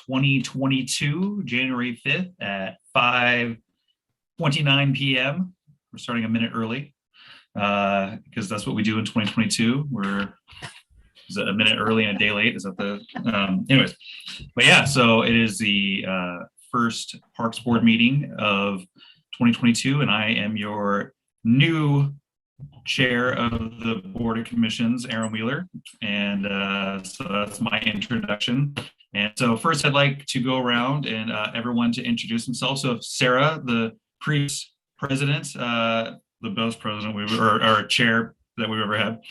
2022, January 5th at 5:29 p.m. We're starting a minute early because that's what we do in 2022. Is it a minute early and a day late? Is that the anyways? But yeah, so it is the first Parks Board meeting of 2022, and I am your new chair of the Board of Commissions, Aaron Wheeler, and so that's my introduction. And so first, I'd like to go around and everyone to introduce themselves. So Sarah, the previous president, the best president or chair that we've ever had,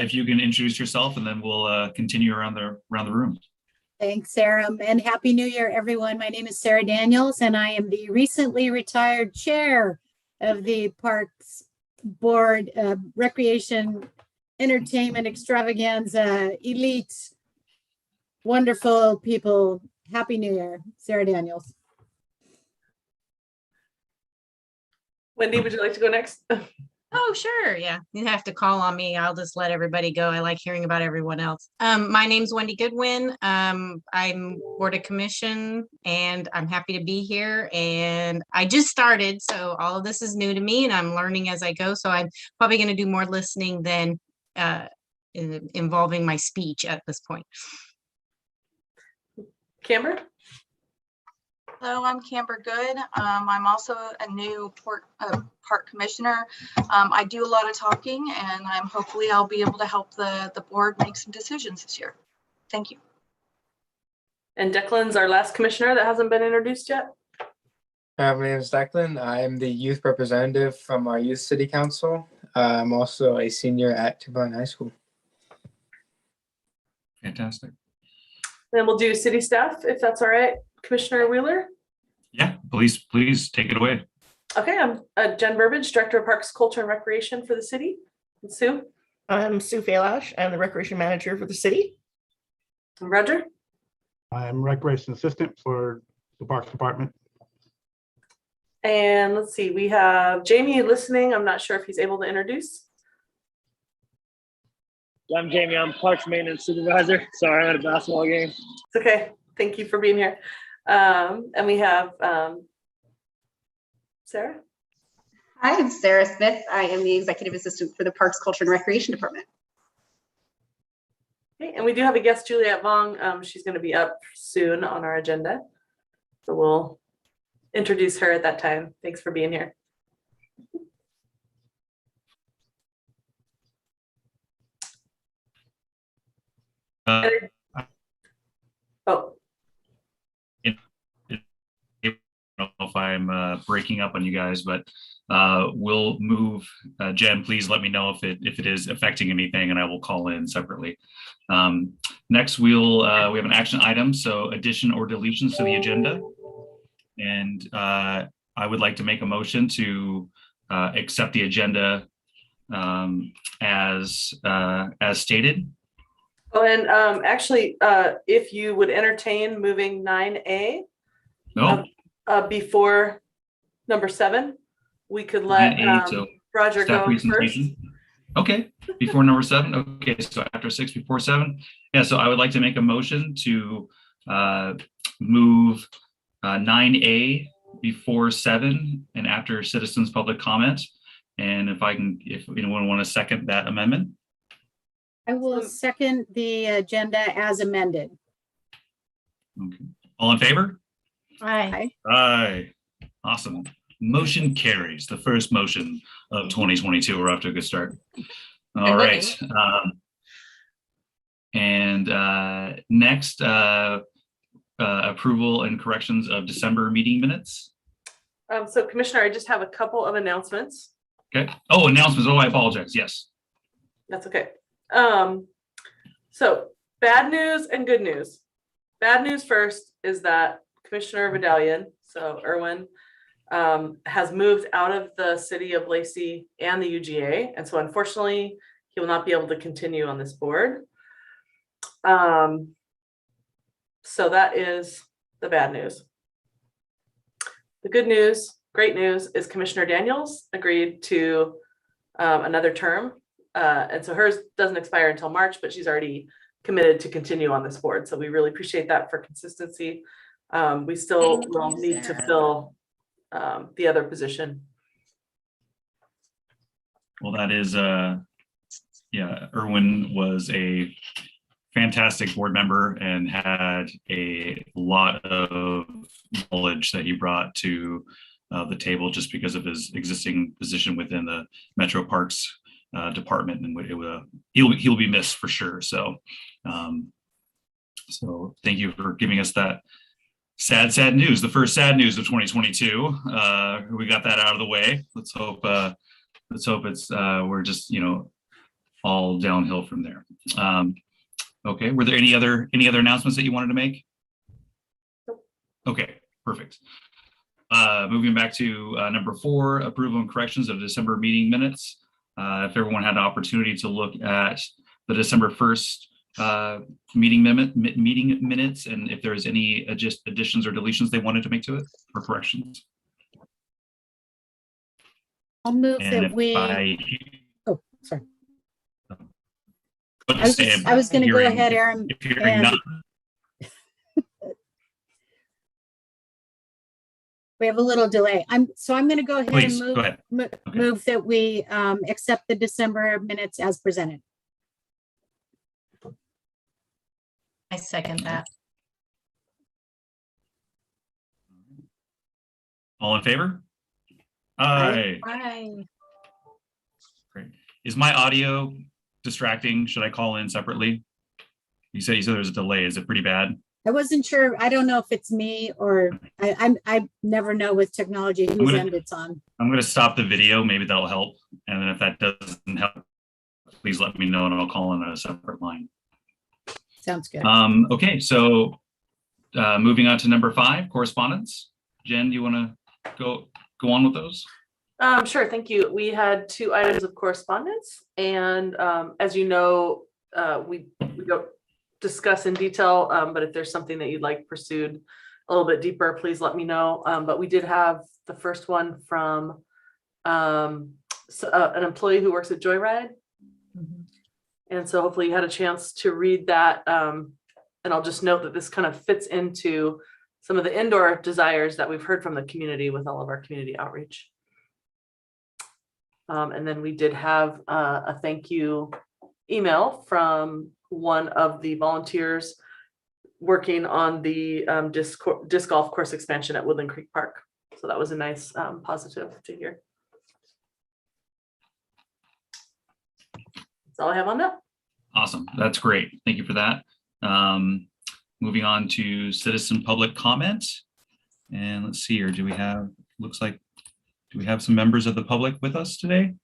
if you can introduce yourself, and then we'll continue around the room. Thanks, Sarah, and Happy New Year, everyone. My name is Sarah Daniels, and I am the recently retired chair of the Parks Board, Recreation, Entertainment Extravaganza, Elite, wonderful people. Happy New Year, Sarah Daniels. Wendy, would you like to go next? Oh, sure. Yeah, you have to call on me. I'll just let everybody go. I like hearing about everyone else. My name's Wendy Goodwin. I'm Board of Commission, and I'm happy to be here. And I just started, so all of this is new to me, and I'm learning as I go. So I'm probably going to do more listening than involving my speech at this point. Camber? Hello, I'm Camber Good. I'm also a new park commissioner. I do a lot of talking, and hopefully I'll be able to help the board make some decisions this year. Thank you. And Declan's our last commissioner that hasn't been introduced yet. My name is Declan. I'm the youth representative from our youth city council. I'm also a senior at Timberline High School. Fantastic. Then we'll do city staff, if that's all right. Commissioner Wheeler? Yeah, please take it away. Okay, I'm Jen Burbage, Director of Parks, Culture, and Recreation for the city. And Sue? I'm Sue Falash. I'm the Recreation Manager for the city. And Roger? I'm Recreation Assistant for the Parks Department. And let's see, we have Jamie listening. I'm not sure if he's able to introduce. I'm Jamie. I'm Parks Maintenance Supervisor. Sorry, I'm at a basketball game. It's okay. Thank you for being here. And we have Sarah. Hi, I'm Sarah Smith. I am the Executive Assistant for the Parks, Culture, and Recreation Department. Okay, and we do have a guest, Juliette Vong. She's going to be up soon on our agenda. So we'll introduce her at that time. Thanks for being here. Oh. I don't know if I'm breaking up on you guys, but we'll move. Jen, please let me know if it is affecting anything, and I will call in separately. Next, we have an action item, so addition or deletions to the agenda, and I would like to make a motion to accept the agenda as stated. Oh, and actually, if you would entertain moving 9A. No. Before number 7, we could let Roger go first. Okay, before number 7. Okay, so after 6, before 7. Yeah, so I would like to make a motion to move 9A before 7 and after citizens' public comment. And if anyone want to second that amendment. I will second the agenda as amended. Okay. All in favor? Aye. Aye. Awesome. Motion carries. The first motion of 2022. We're off to a good start. All right. And next, approval and corrections of December meeting minutes. So Commissioner, I just have a couple of announcements. Okay. Oh, announcements. Oh, I apologize. Yes. That's okay. So bad news and good news. Bad news first is that Commissioner Vidalian, so Irwin, has moved out of the city of Lacey and the UGA. And so unfortunately, he will not be able to continue on this board. So that is the bad news. The good news, great news, is Commissioner Daniels agreed to another term. And so hers doesn't expire until March, but she's already committed to continue on this board. So we really appreciate that for consistency. We still Thank will you, need to Sarah. fill the other position. Well, that is, yeah, Erwin was a fantastic board member and had a lot of knowledge that he brought to the table just because of his existing position within the Metro Parks department, and he'll be missed for sure. So, so thank you for giving us that sad news. The first sad news of 2022. We got that out of the way. Let's hope it's we're just all downhill from there. Okay. Were there any other announcements that you wanted to make? Okay, perfect. Moving back to number 4, approval and corrections of December meeting minutes. If everyone had an opportunity to look at the December 1st meeting minutes, and if there's any additions or deletions they wanted to make to it or corrections. I'll move And that if we, oh, sorry. I was going to go ahead, Aaron. If you're and- not, We have a little delay. I'm going to go ahead please and go ahead. move that we accept the December minutes as presented. I second that. All in favor? Aye. Bye. Great. Is my audio distracting? Should I call in separately? You said there's a delay. Is it pretty bad? I wasn't sure. I don't know if it's me or I never know with technology whose end it's on. I'm going to stop the video. Maybe that'll help. And then if that doesn't help, please let me know and I'll call in on a separate line. Sounds good. Okay, so moving on to number 5, correspondence. Jen, do you want to go on with those? Sure, thank you. We had 2 items of correspondence, and as you know, we don't discuss in detail, but if there's something that you'd like pursued a little bit deeper, please let me know. But we did have the first one from an employee who works at Joyride. Mhm. And so hopefully you had a chance to read that. And I'll just note that this kind of fits into some of the indoor desires that we've heard from the community with all of our community outreach. And then we did have a thank you email from one of the volunteers working on the disc golf course expansion at Woodland Creek Park. So that was a nice positive to hear. That's all I have on that. Awesome. That's great. Thank you for that. Moving on to citizen public comment. And let's see here. Do we have some members of the public with us today?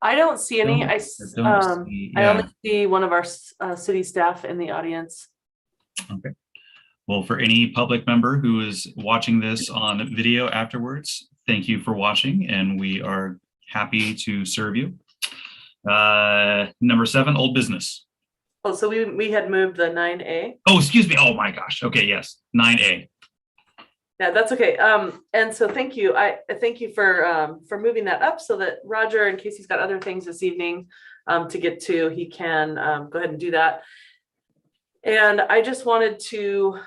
I don't see any. I Yeah. only see one of our city staff in the audience. Okay. Well, for any public member who is watching this on video afterwards, thank you for watching, and we are happy to serve you. Number 7, old business. Oh, so we had moved the 9A. Oh, excuse me. Oh my gosh. Okay, yes, 9A. Yeah, that's okay. And so thank you. I thank you for moving that up so that Roger, in case he's got other things this evening to get to, he can go ahead and do that. And I just wanted to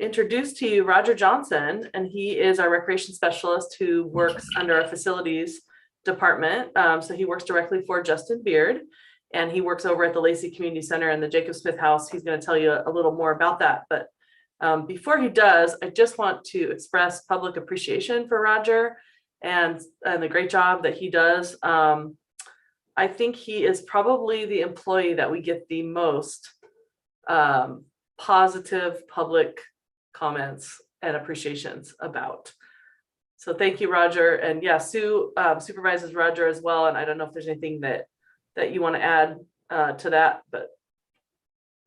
introduce to you Roger Johnson, and he is our recreation specialist who works under our facilities department. So he works directly for Justin Beard, and he works over at the Lacey Community Center and the Jacob Smith House. He's going to tell you a little more about that. But before he does, I just want to express public appreciation for Roger and the great job that he does. I think he is probably the employee that we get the most positive public comments and appreciations about. So thank you, Roger. And yeah, Sue supervises Roger as well. And I don't know if there's anything that you want to add to that, but.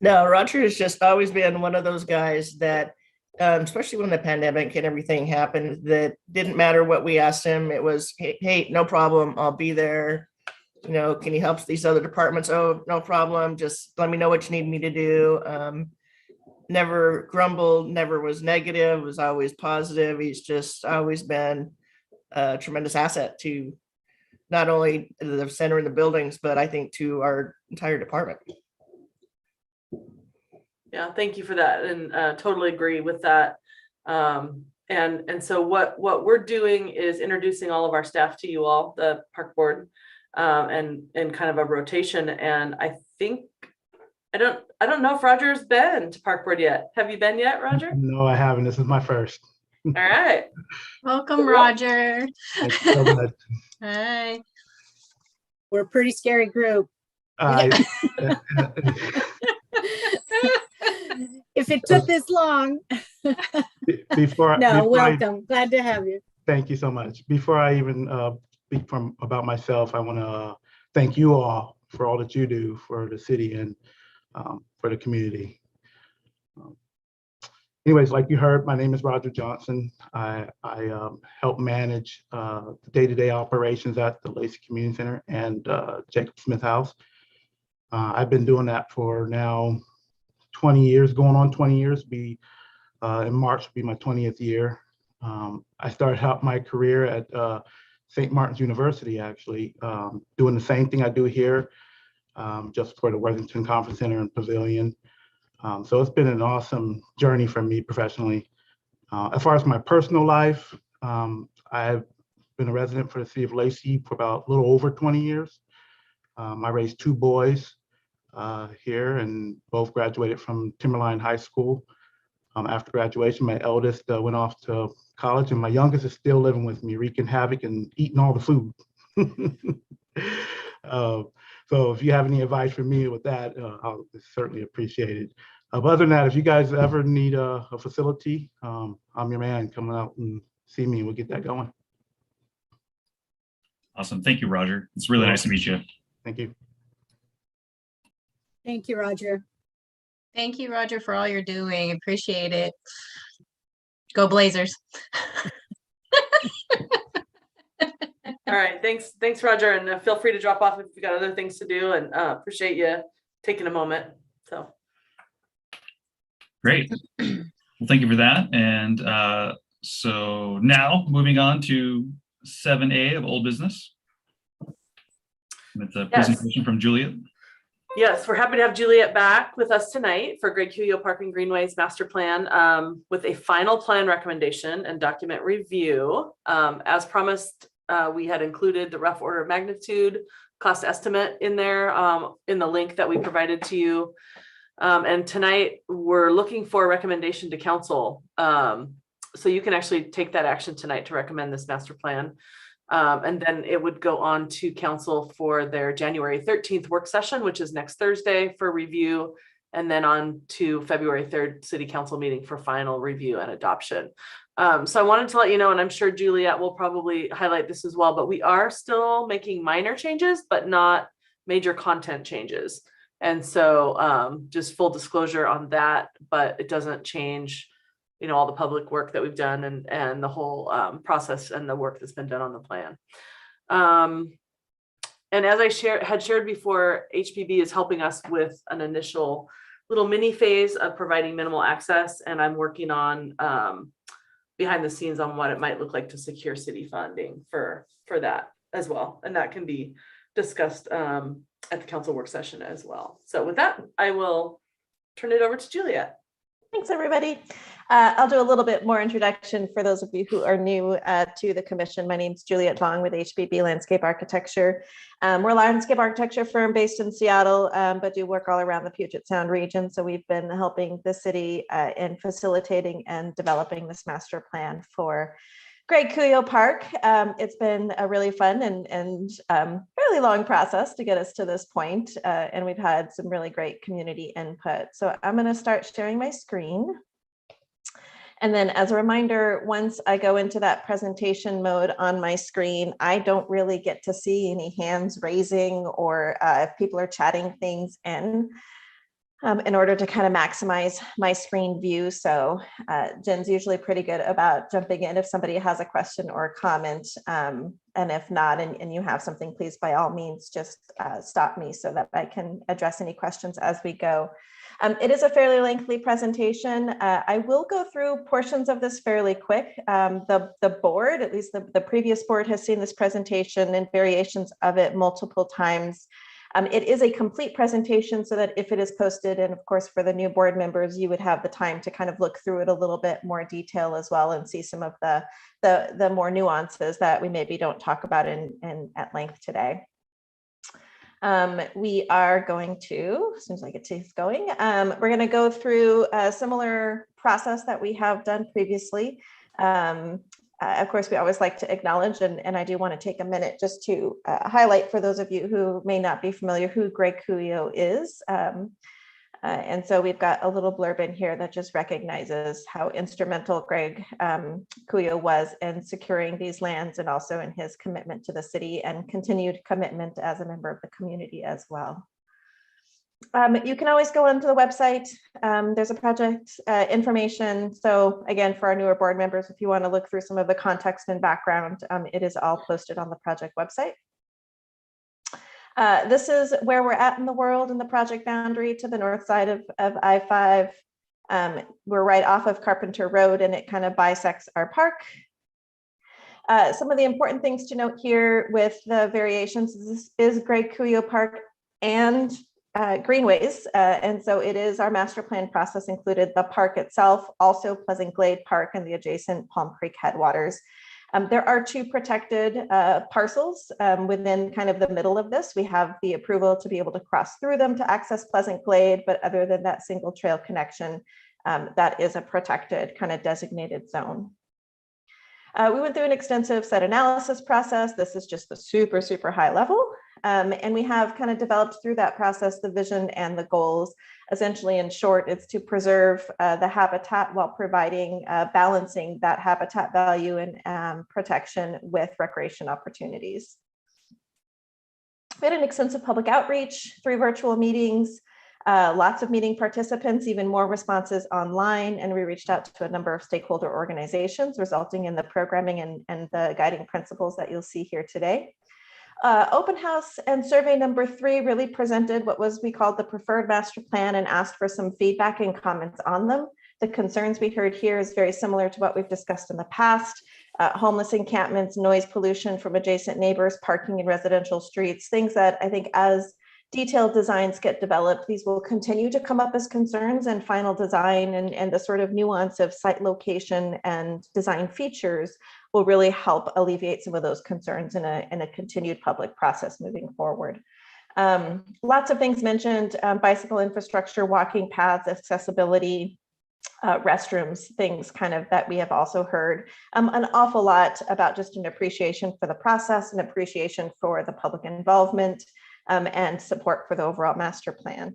No, Roger has just always been one of those guys that, especially when the pandemic and everything happened, that didn't matter what we asked him. It was, hey, no problem. I'll be there. You know, can you help these other departments? Oh, no problem. Just let me know what you need me to do. Never grumbled, never was negative, was always positive. He's just always been a tremendous asset to not only the center and the buildings, but I think to our entire department. Yeah, thank you for that, and totally agree with that. And so what we're doing is introducing all of our staff to you all, the park board, and kind of a rotation. And I think I don't know if Roger's been to park board yet. Have you been yet, Roger? No, I haven't. This is my first. All right. Welcome, Roger. Thank you so much. Hi. We're a pretty scary group. I- If it took this long. before No, before I- welcome. Glad to have you. Thank you so much. Before I even speak about myself, I want to thank you all for all that you do for the city and for the community. Anyways, like you heard, my name is Roger Johnson. I help manage the day-to-day operations at the Lacey Community Center and Jacob Smith House. I've been doing that for now 20 years, going on 20 years. In March will be my 20th year. I started out my career at St. Martin's University, actually, doing the same thing I do here, just for the Worthington Conference Center and Pavilion. So it's been an awesome journey for me professionally. As far as my personal life, I've been a resident for the city of Lacey for about a little over 20 years. I raised two boys here, and both graduated from Timberline High School. After graduation, my eldest went off to college, and my youngest is still living with me, wreaking havoc and eating all the food. So if you have any advice for me with that, I'll certainly appreciate it. But other than that, if you guys ever need a facility, I'm your man. Come out and see me, and we'll get that going. Awesome. Thank you, Roger. It's really nice to meet you. Thank you. Thank you, Roger. Thank you, Roger, for all you're doing. Appreciate it. Go Blazers. All right. Thanks, Roger. And feel free to drop off if you got other things to do, and appreciate you taking a moment. So. Great. Well, thank you for that. And so now moving on to 7A of old business. With the presentation from Juliet. Yes, we're happy to have Juliet back with us tonight for Greg Cuyo Park and Greenways Master Plan with a final plan recommendation and document review. As promised, we had included the rough order of magnitude cost estimate in there in the link that we provided to you. And tonight we're looking for a recommendation to council. So you can actually take that action tonight to recommend this master plan. And then it would go on to council for their January 13th work session, which is next Thursday for review, and then on to February 3rd city council meeting for final review and adoption. So I wanted to let you know, and I'm sure Juliet will probably highlight this as well, but we are still making minor changes, but not major content changes. And so just full disclosure on that, but it doesn't change all the public work that we've done and the whole process and the work that's been done on the plan. And as I had shared before, HPB is helping us with an initial little mini phase of providing minimal access. And I'm working on behind the scenes on what it might look like to secure city funding for that as well. And that can be discussed at the council work session as well. So with that, I will turn it over to Juliet. Thanks, everybody. I'll do a little bit more introduction for those of you who are new to the commission. My name is Juliet Vong with HBB Landscape Architecture. We're a landscape architecture firm based in Seattle, but do work all around the Puget Sound region. So we've been helping the city in facilitating and developing this master plan for Greg Cuyo Park. It's been a really fun and fairly long process to get us to this point, and we've had some really great community input. So I'm going to start sharing my screen. And then as a reminder, once I go into that presentation mode on my screen, I don't really get to see any hands raising or if people are chatting things in order to kind of maximize my screen view. So Jen's usually pretty good about jumping in if somebody has a question or a comment. And if not, and you have something, please, by all means, just stop me so that I can address any questions as we go. It is a fairly lengthy presentation. I will go through portions of this fairly quick. The board, at least the previous board, has seen this presentation and variations of it multiple times. It is a complete presentation so that if it is posted, and of course for the new board members, you would have the time to kind of look through it a little bit more detail as well and see some of the more nuances that we maybe don't talk about in at length today. We are going to, as soon as I get to going, we're going to go through a similar process that we have done previously. Of course, we always like to acknowledge, and I do want to take a minute just to highlight for those of you who may not be familiar who Greg Cuyo is. And so we've got a little blurb in here that just recognizes how instrumental Greg Cuyo was in securing these lands and also in his commitment to the city and continued commitment as a member of the community as well. You can always go onto the website. There's a project information. So again, for our newer board members, if you want to look through some of the context and background, it is all posted on the project website. This is where we're at in the world in the project boundary to the north side of I-5. We're right off of Carpenter Road and it kind of bisects our park. Some of the important things to note here with the variations is Greg Cuyo Park and greenways. And so it is our master plan process included the park itself, also Pleasant Glade Park and the adjacent Palm Creek headwaters. There are two protected parcels within kind of the middle of this. We have the approval to be able to cross through them to access Pleasant Glade, but other than that single trail connection, that is a protected kind of designated zone. We went through an extensive set analysis process. This is just the super, super high level. And we have kind of developed through that process the vision and the goals. Essentially, in short, it's to preserve the habitat while providing balancing that habitat value and protection with recreation opportunities. We had an extensive public outreach, 3 virtual meetings, lots of meeting participants, even more responses online, and we reached out to a number of stakeholder organizations, resulting in the programming and the guiding principles that you'll see here today. Open house and survey number 3 really presented what we called the preferred master plan and asked for some feedback and comments on them. The concerns we heard here is very similar to what we've discussed in the past. Homeless encampments, noise pollution from adjacent neighbors, parking in residential streets, things that I think as detailed designs get developed, these will continue to come up as concerns, and final design and the sort of nuance of site location and design features will really help alleviate some of those concerns in a continued public process moving forward. Lots of things mentioned, bicycle infrastructure, walking paths, accessibility, restrooms, things kind of that we have also heard an awful lot about, just an appreciation for the process and appreciation for the public involvement and support for the overall master plan.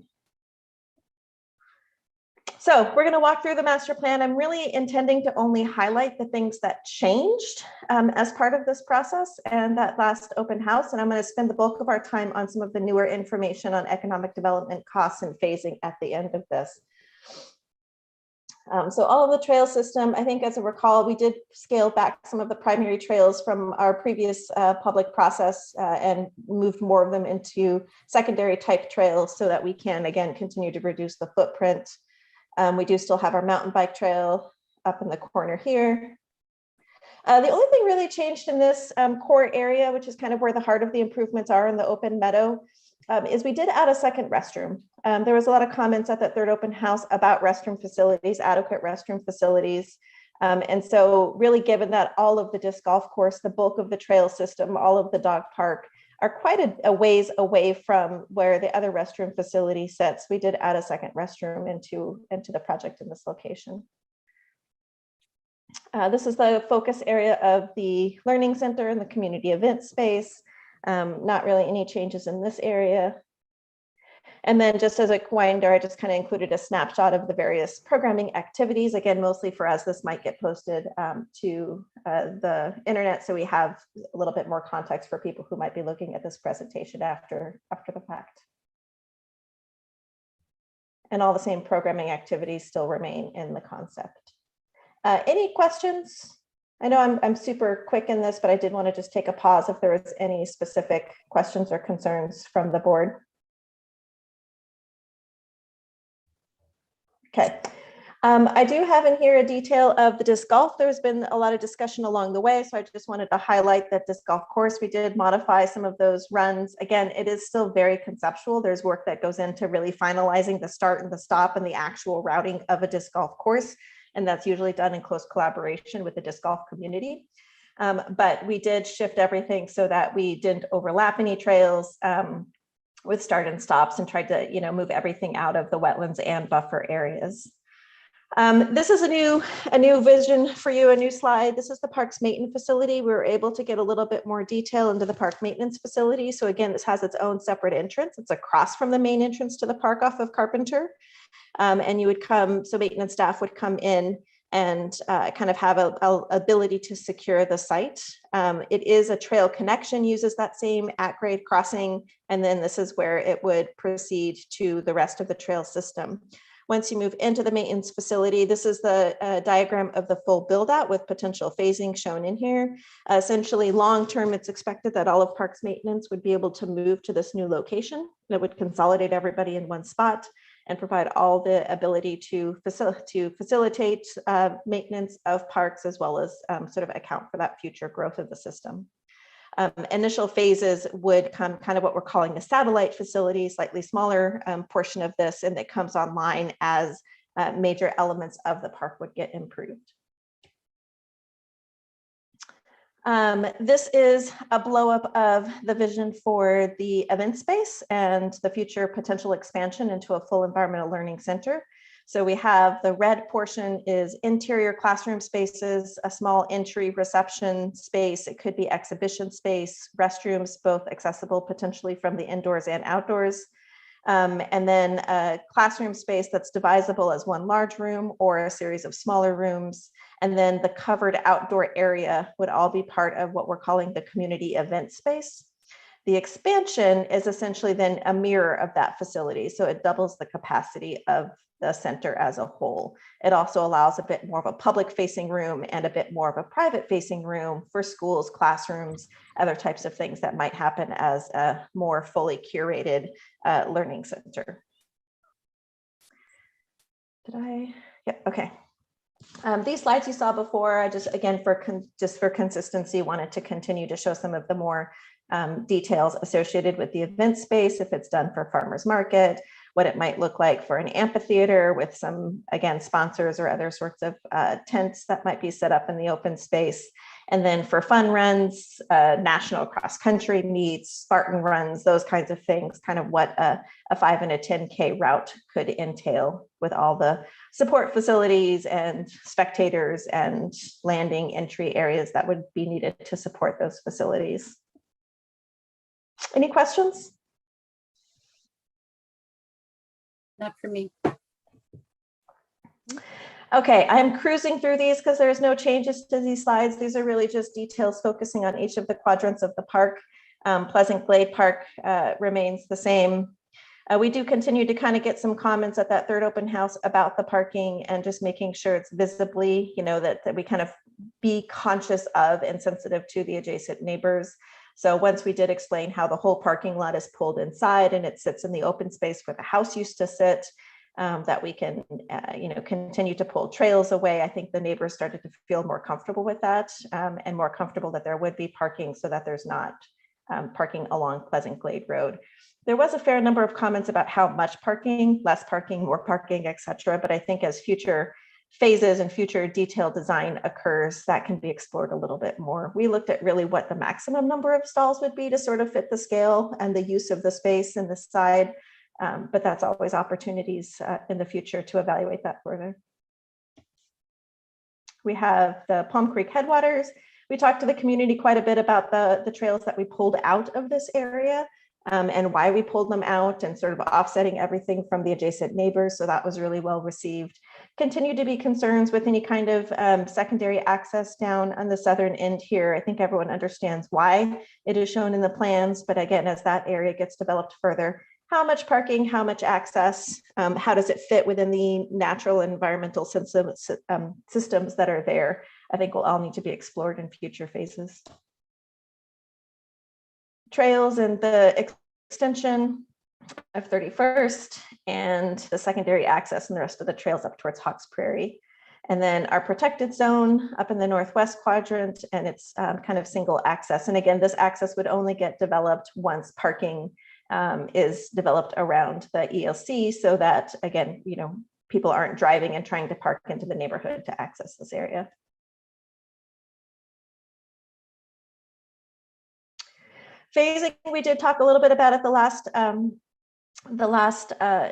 So we're going to walk through the master plan. I'm really intending to only highlight the things that changed as part of this process and that last open house. And I'm going to spend the bulk of our time on some of the newer information on economic development costs and phasing at the end of this. So all of the trail system, I think as I recall, we did scale back some of the primary trails from our previous public process and moved more of them into secondary type trails so that we can, again, continue to reduce the footprint. We do still have our mountain bike trail up in the corner here. The only thing really changed in this core area, which is kind of where the heart of the improvements are in the open meadow, is we did add a second restroom. There was a lot of comments at that third open house about restroom facilities, adequate restroom facilities. And so really given that all of the disc golf course, the bulk of the trail system, all of the dog park are quite a ways away from where the other restroom facility sits, we did add a second restroom into the project in this location. This is the focus area of the learning center and the community event space. Not really any changes in this area. And then just as a winder, I just kind of included a snapshot of the various programming activities, again, mostly for us, this might get posted to the internet. So we have a little bit more context for people who might be looking at this presentation after the fact. And all the same programming activities still remain in the concept. Any questions? I know I'm super quick in this, but I did want to just take a pause if there was any specific questions or concerns from the board. Okay. I do have in here a detail of the disc golf. There's been a lot of discussion along the way, so I just wanted to highlight that disc golf course. We did modify some of those runs. Again, it is still very conceptual. There's work that goes into really finalizing the start and the stop and the actual routing of a disc golf course, and that's usually done in close collaboration with the disc golf community. But we did shift everything so that we didn't overlap any trails with start and stops, and tried to, move everything out of the wetlands and buffer areas. This is a new vision for you, a new slide. This is the park's maintenance facility. We were able to get a little bit more detail into the park maintenance facility. So again, this has its own separate entrance. It's across from the main entrance to the park off of Carpenter. And you would come, so maintenance staff would come in and kind of have a ability to secure the site. It is a trail connection, uses that same at-grade crossing, and then this is where it would proceed to the rest of the trail system. Once you move into the maintenance facility, this is the diagram of the full build out with potential phasing shown in here. Essentially, long-term, it's expected that all of Parks maintenance would be able to move to this new location. That would consolidate everybody in one spot and provide all the ability to facilitate maintenance of parks, as well as sort of account for that future growth of the system. Initial phases would come kind of what we're calling a satellite facility, slightly smaller portion of this, and that comes online as major elements of the park would get improved. This is a blow up of the vision for the event space and the future potential expansion into a full environmental learning center. So we have the red portion is interior classroom spaces, a small entry reception space. It could be exhibition space, restrooms, both accessible potentially from the indoors and outdoors. And then a classroom space that's divisible as one large room or a series of smaller rooms. And then the covered outdoor area would all be part of what we're calling the community event space. The expansion is essentially then a mirror of that facility. So it doubles the capacity of the center as a whole. It also allows a bit more of a public facing room and a bit more of a private facing room for schools, classrooms, other types of things that might happen as a more fully curated learning center. Yeah, okay. These slides you saw before, I just, again, just for consistency, wanted to continue to show some of the more details associated with the event space, if it's done for farmers market, what it might look like for an amphitheater with some, again, sponsors or other sorts of tents that might be set up in the open space. And then for fun runs, national cross country meets, Spartan runs, those kinds of things, kind of what a 5 and a 10K route could entail with all the support facilities and spectators and landing entry areas that would be needed to support those facilities. Any questions? Not for me. Okay, I'm cruising through these because there's no changes to these slides. These are really just details focusing on each of the quadrants of the park. Pleasant Glade Park remains the same. We do continue to kind of get some comments at that third open house about the parking and just making sure it's visibly, that we kind of be conscious of and sensitive to the adjacent neighbors. So once we did explain how the whole parking lot is pulled inside and it sits in the open space where the house used to sit, that we can, continue to pull trails away. I think the neighbors started to feel more comfortable with that and more comfortable that there would be parking so that there's not parking along Pleasant Glade Road. There was a fair number of comments about how much parking, less parking, more parking, et cetera. But I think as future phases and future detailed design occurs, that can be explored a little bit more. We looked at really what the maximum number of stalls would be to sort of fit the scale and the use of the space and the side. But that's always opportunities in the future to evaluate that further. We have the Palm Creek headwaters. We talked to the community quite a bit about the trails that we pulled out of this area and why we pulled them out and sort of offsetting everything from the adjacent neighbors. So that was really well received. Continue to be concerns with any kind of secondary access down on the southern end here. I think everyone understands why it is shown in the plans, but again, as that area gets developed further, how much parking, how much access, how does it fit within the natural environmental systems that are there, I think will all need to be explored in future phases. Trails and the extension, of 31st, and the secondary access and the rest of the trails up towards Hawks Prairie. And then our protected zone up in the northwest quadrant, and it's kind of single access. And again, this access would only get developed once parking is developed around the ELC, so that, again, you know, people aren't driving and trying to park into the neighborhood to access this area. Phasing, we did talk a little bit about at the last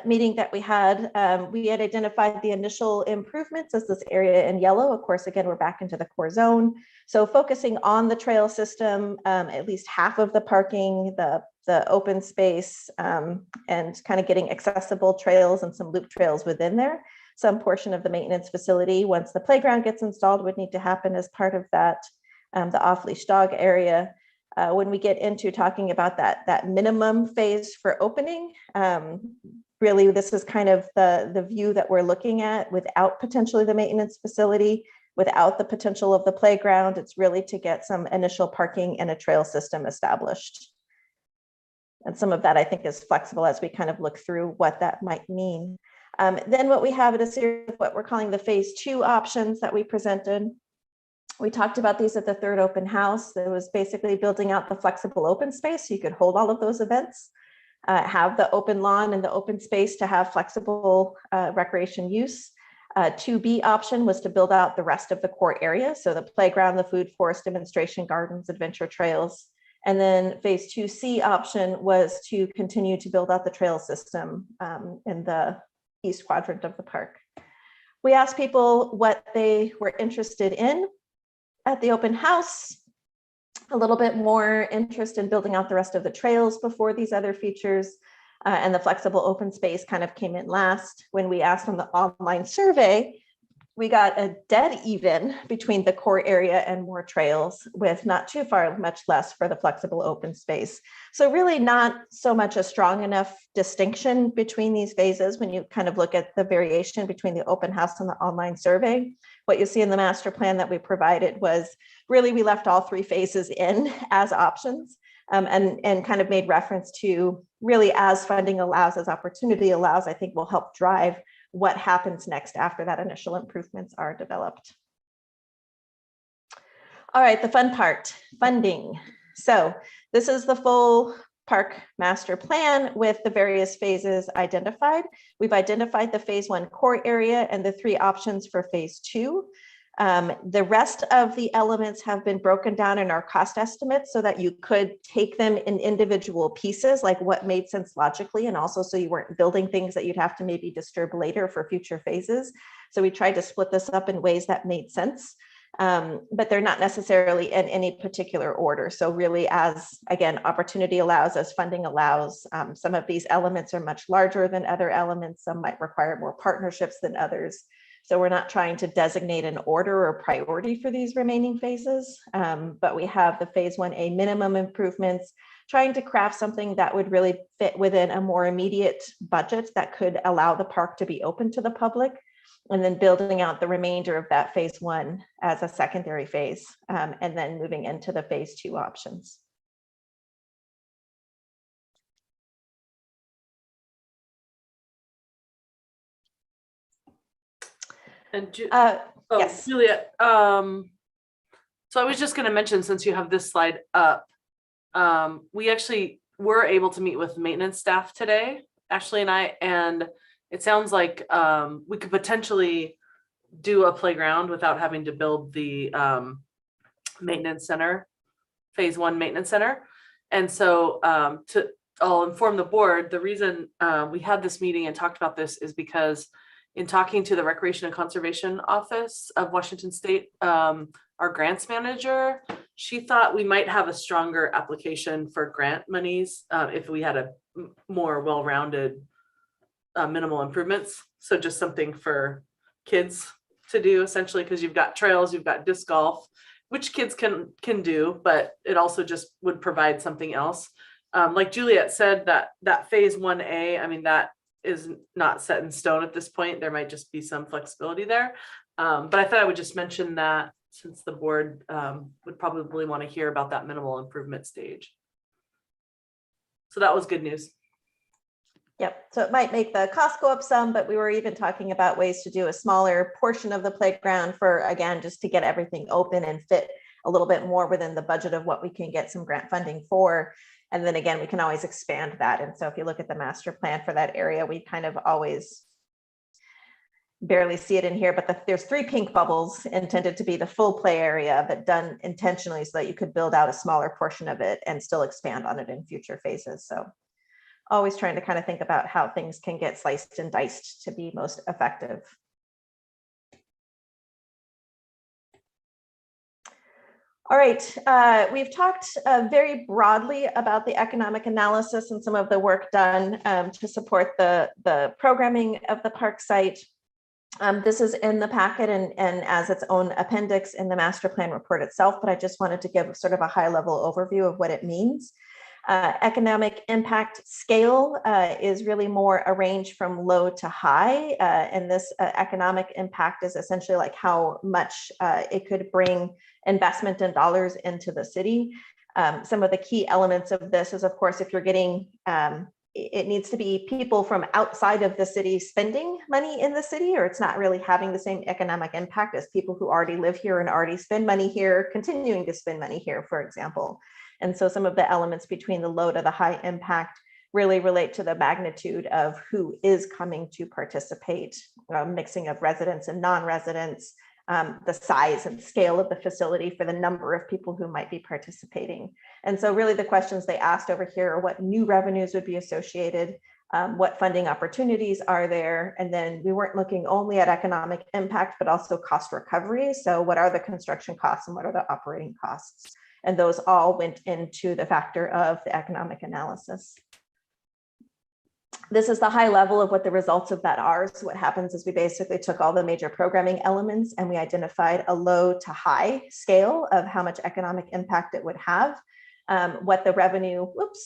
meeting that we had. We had identified the initial improvements as this area in yellow. Of course, again, we're back into the core zone. So focusing on the trail system, at least half of the parking, the open space, and kind of getting accessible trails and some loop trails within there. Some portion of the maintenance facility, once the playground gets installed, would need to happen as part of that, the off-leash dog area. When we get into talking about that minimum phase for opening, really this is kind of the view that we're looking at without potentially the maintenance facility, without the potential of the playground. It's really to get some initial parking and a trail system established. And some of that I think is flexible as we kind of look through what that might mean. Then what we have is a series of what we're calling the phase 2 options that we presented. We talked about these at the third open house. It was basically building out the flexible open space so you could hold all of those events, have the open lawn and the open space to have flexible recreation use. 2B option was to build out the rest of the core area. So the playground, the food forest, demonstration gardens, adventure trails. And then phase 2C option was to continue to build out the trail system in the east quadrant of the park. We asked people what they were interested in at the open house. A little bit more interest in building out the rest of the trails before these other features, and the flexible open space kind of came in last. When we asked on the online survey, we got a dead even between the core area and more trails, with not too far, much less for the flexible open space. So really not so much a strong enough distinction between these phases when you kind of look at the variation between the open house and the online survey. What you see in the master plan that we provided was really we left all 3 phases in as options, and kind of made reference to really as funding allows, as opportunity allows, I think will help drive what happens next after that initial improvements are developed. All right, the fun part, funding. So this is the full park master plan with the various phases identified. We've identified the phase 1 core area and the 3 options for phase 2. The rest of the elements have been broken down in our cost estimates so that you could take them in individual pieces, like what made sense logically, and also so you weren't building things that you'd have to maybe disturb later for future phases. So we tried to split this up in ways that made sense, but they're not necessarily in any particular order. So really, as again, opportunity allows, as funding allows, some of these elements are much larger than other elements. Some might require more partnerships than others. So we're not trying to designate an order or priority for these remaining phases, but we have the phase 1A minimum improvements, trying to craft something that would really fit within a more immediate budget that could allow the park to be open to the public, and then building out the remainder of that phase 1 as a secondary phase, and then moving into the phase 2 options. And yes. Juliet, so I was just going to mention, since you have this slide up, we actually were able to meet with maintenance staff today, Ashley and I, and it sounds like we could potentially do a playground without having to build the maintenance center, phase 1 maintenance center. And so I'll inform the board, the reason we had this meeting and talked about this is because in talking to the Recreation and Conservation Office of Washington State, our grants manager, she thought we might have a stronger application for grant monies if we had a more well-rounded minimal improvements. So just something for kids to do, essentially, because you've got trails, you've got disc golf, which kids can do, but it also just would provide something else. Like Juliet said, that phase 1A, I mean, that is not set in stone at this point. There might just be some flexibility there. But I thought I would just mention that since the board would probably want to hear about that minimal improvement stage. So that was good news. Yep, so it might make the cost go up some, but we were even talking about ways to do a smaller portion of the playground for, again, just to get everything open and fit a little bit more within the budget of what we can get some grant funding for. And then again, we can always expand that. And so if you look at the master plan for that area, we kind of always barely see it in here, but there's 3 pink bubbles intended to be the full play area, but done intentionally so that you could build out a smaller portion of it and still expand on it in future phases. So always trying to kind of think about how things can get sliced and diced to be most effective. All right, we've talked very broadly about the economic analysis and some of the work done to support the programming of the park site. This is in the packet and as its own appendix in the master plan report itself, but I just wanted to give sort of a high level overview of what it means. Economic impact scale is really more a range from low to high. And this economic impact is essentially like how much it could bring investment and dollars into the city. Some of the key elements of this is, of course, if you're getting, it needs to be people from outside of the city spending money in the city, or it's not really having the same economic impact as people who already live here and already spend money here, continuing to spend money here, for example. And so some of the elements between the low to the high impact really relate to the magnitude of who is coming to participate, mixing of residents and non-residents, the size and scale of the facility for the number of people who might be participating. And so really the questions they asked over here are what new revenues would be associated, what funding opportunities are there? And then we weren't looking only at economic impact, but also cost recovery. So what are the construction costs and what are the operating costs? And those all went into the factor of the economic analysis. This is the high level of what the results of that are. So what happens is we basically took all the major programming elements and we identified a low to high scale of how much economic impact it would have, what the revenue, what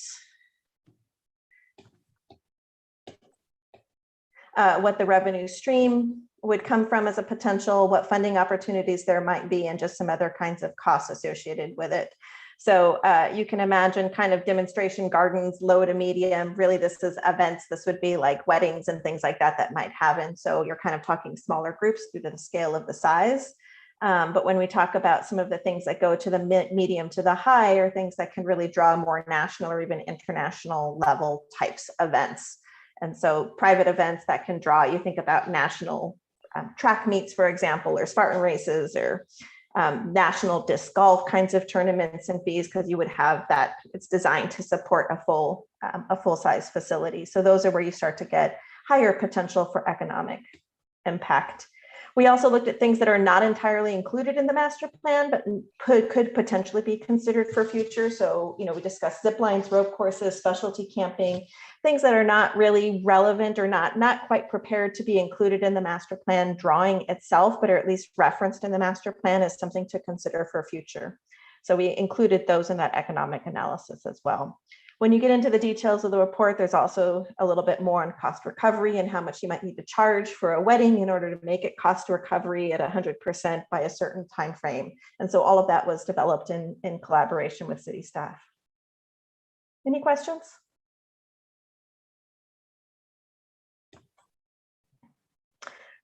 the revenue stream would come from as a potential, what funding opportunities there might be, and just some other kinds of costs associated with it. So you can imagine kind of demonstration gardens, low to medium. Really, this is events. This would be like weddings and things like that that might happen. So you're kind of talking smaller groups due to the scale of the size. But when we talk about some of the things that go to the medium to the high, are things that can really draw more national or even international level types events. And so private events that can draw, you think about national track meets, for example, or Spartan races, or national disc golf kinds of tournaments and fees, because you would have that. It's designed to support a full-size facility. So those are where you start to get higher potential for economic impact. We also looked at things that are not entirely included in the master plan, but could potentially be considered for future. So, we discussed zip lines, rope courses, specialty camping, things that are not really relevant or not quite prepared to be included in the master plan drawing itself, but are at least referenced in the master plan as something to consider for future. So we included those in that economic analysis as well. When you get into the details of the report, there's also a little bit more on cost recovery and how much you might need to charge for a wedding in order to make it cost recovery at 100% by a certain time frame. And so all of that was developed in collaboration with city staff. Any questions?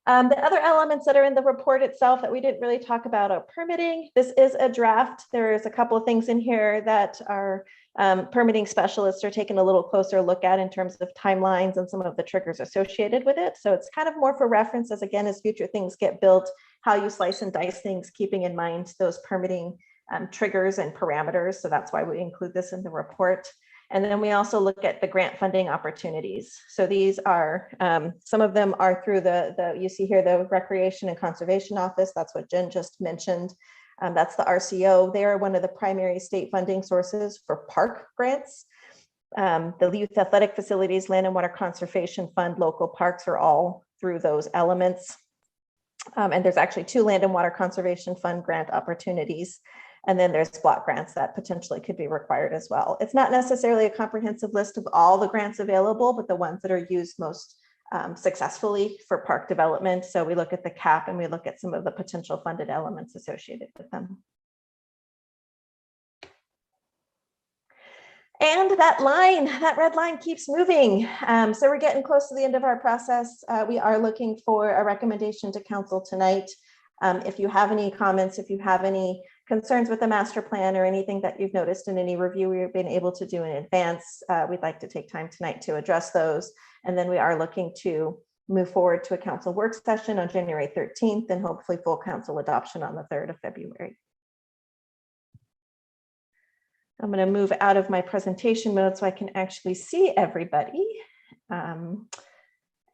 The other elements that are in the report itself that we didn't really talk about are permitting. This is a draft. There is a couple of things in here that our permitting specialists are taking a little closer look at in terms of timelines and some of the triggers associated with it. So it's kind of more for reference as, again, as future things get built, how you slice and dice things, keeping in mind those permitting triggers and parameters. So that's why we include this in the report. And then we also look at the grant funding opportunities. So these are, some of them are through you see here, the Recreation and Conservation Office. That's what Jen just mentioned. That's the RCO. They are one of the primary state funding sources for park grants. The Youth Athletic Facilities, Land and Water Conservation Fund, local parks are all through those elements. And there's actually 2 Land and Water Conservation Fund grant opportunities. And then there's block grants that potentially could be required as well. It's not necessarily a comprehensive list of all the grants available, but the ones that are used most successfully for park development. So we look at the cap and we look at some of the potential funded elements associated with them. And that red line keeps moving. So we're getting close to the end of our process. We are looking for a recommendation to council tonight. If you have any comments, if you have any concerns with the master plan or anything that you've noticed in any review we've been able to do in advance, we'd like to take time tonight to address those. And then we are looking to move forward to a council work session on January 13th and hopefully full council adoption on the 3rd of February. I'm going to move out of my presentation mode so I can actually see everybody.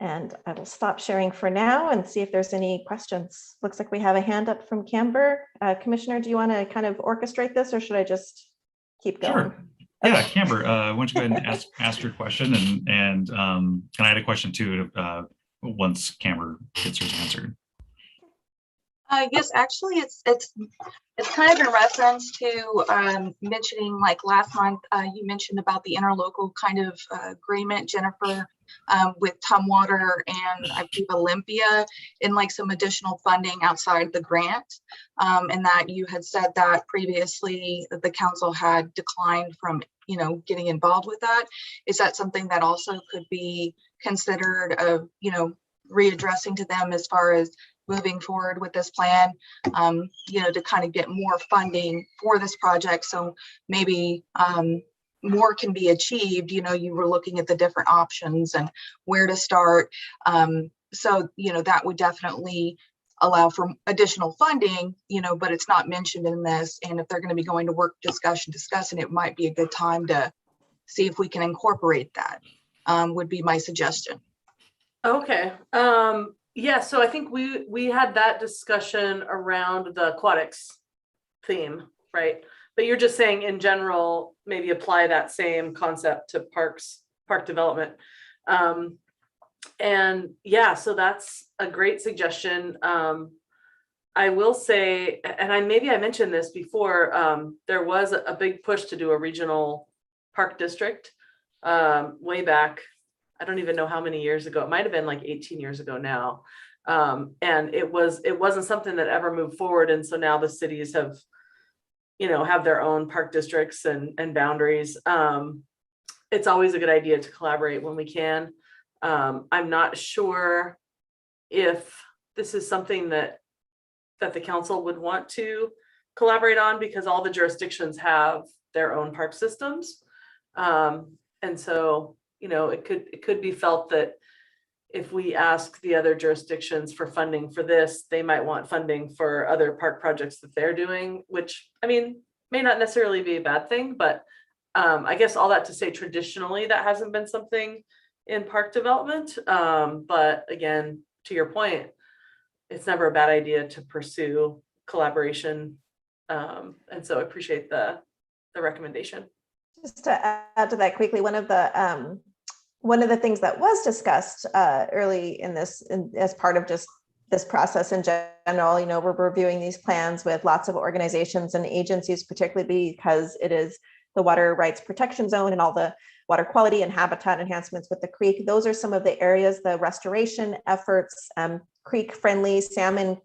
And I will stop sharing for now and see if there's any questions. Looks like we have a hand up from Camber. Commissioner, do you want to kind of orchestrate this or should I just keep going? Sure. Yeah, Camber, why don't you go ahead and ask your question and can I add a question too once Camber gets hers answered? Yes, actually, it's kind of in reference to mentioning, like last month, you mentioned about the interlocal kind of agreement, Jennifer, with Tumwater and I believe Olympia, and like some additional funding outside the grant, and that you had said that previously the council had declined from, getting involved with that. Is that something that also could be considered of, readdressing to them as far as moving forward with this plan, to kind of get more funding for this project? So maybe more can be achieved. You were looking at the different options and where to start. So, that would definitely allow for additional funding, but it's not mentioned in this. And if they're going to be going to work discussing, it might be a good time to see if we can incorporate that, would be my suggestion. Okay. Yeah, so I think we had that discussion around the aquatics theme, right? But you're just saying in general, maybe apply that same concept to park development. And yeah, so that's a great suggestion. I will say, and maybe I mentioned this before, there was a big push to do a regional park district way back. I don't even know how many years ago. It might have been like 18 years ago now. And it wasn't something that ever moved forward. And so now the cities have their own park districts and boundaries. It's always a good idea to collaborate when we can. I'm not sure if this is something that the council would want to collaborate on, because all the jurisdictions have their own park systems. And so, it could be felt that if we ask the other jurisdictions for funding for this, they might want funding for other park projects that they're doing, which may not necessarily be a bad thing, but I guess all that to say, traditionally, that hasn't been something in park development. But again, to your point, it's never a bad idea to pursue collaboration. And so I appreciate the recommendation. Just to add to that quickly, one of the things that was discussed early in this, as part of just this process in general, we're reviewing these plans with lots of organizations and agencies, particularly because it is the water rights protection zone and all the water quality and habitat enhancements with the creek. Those are some of the areas, the restoration efforts, creek friendly, salmon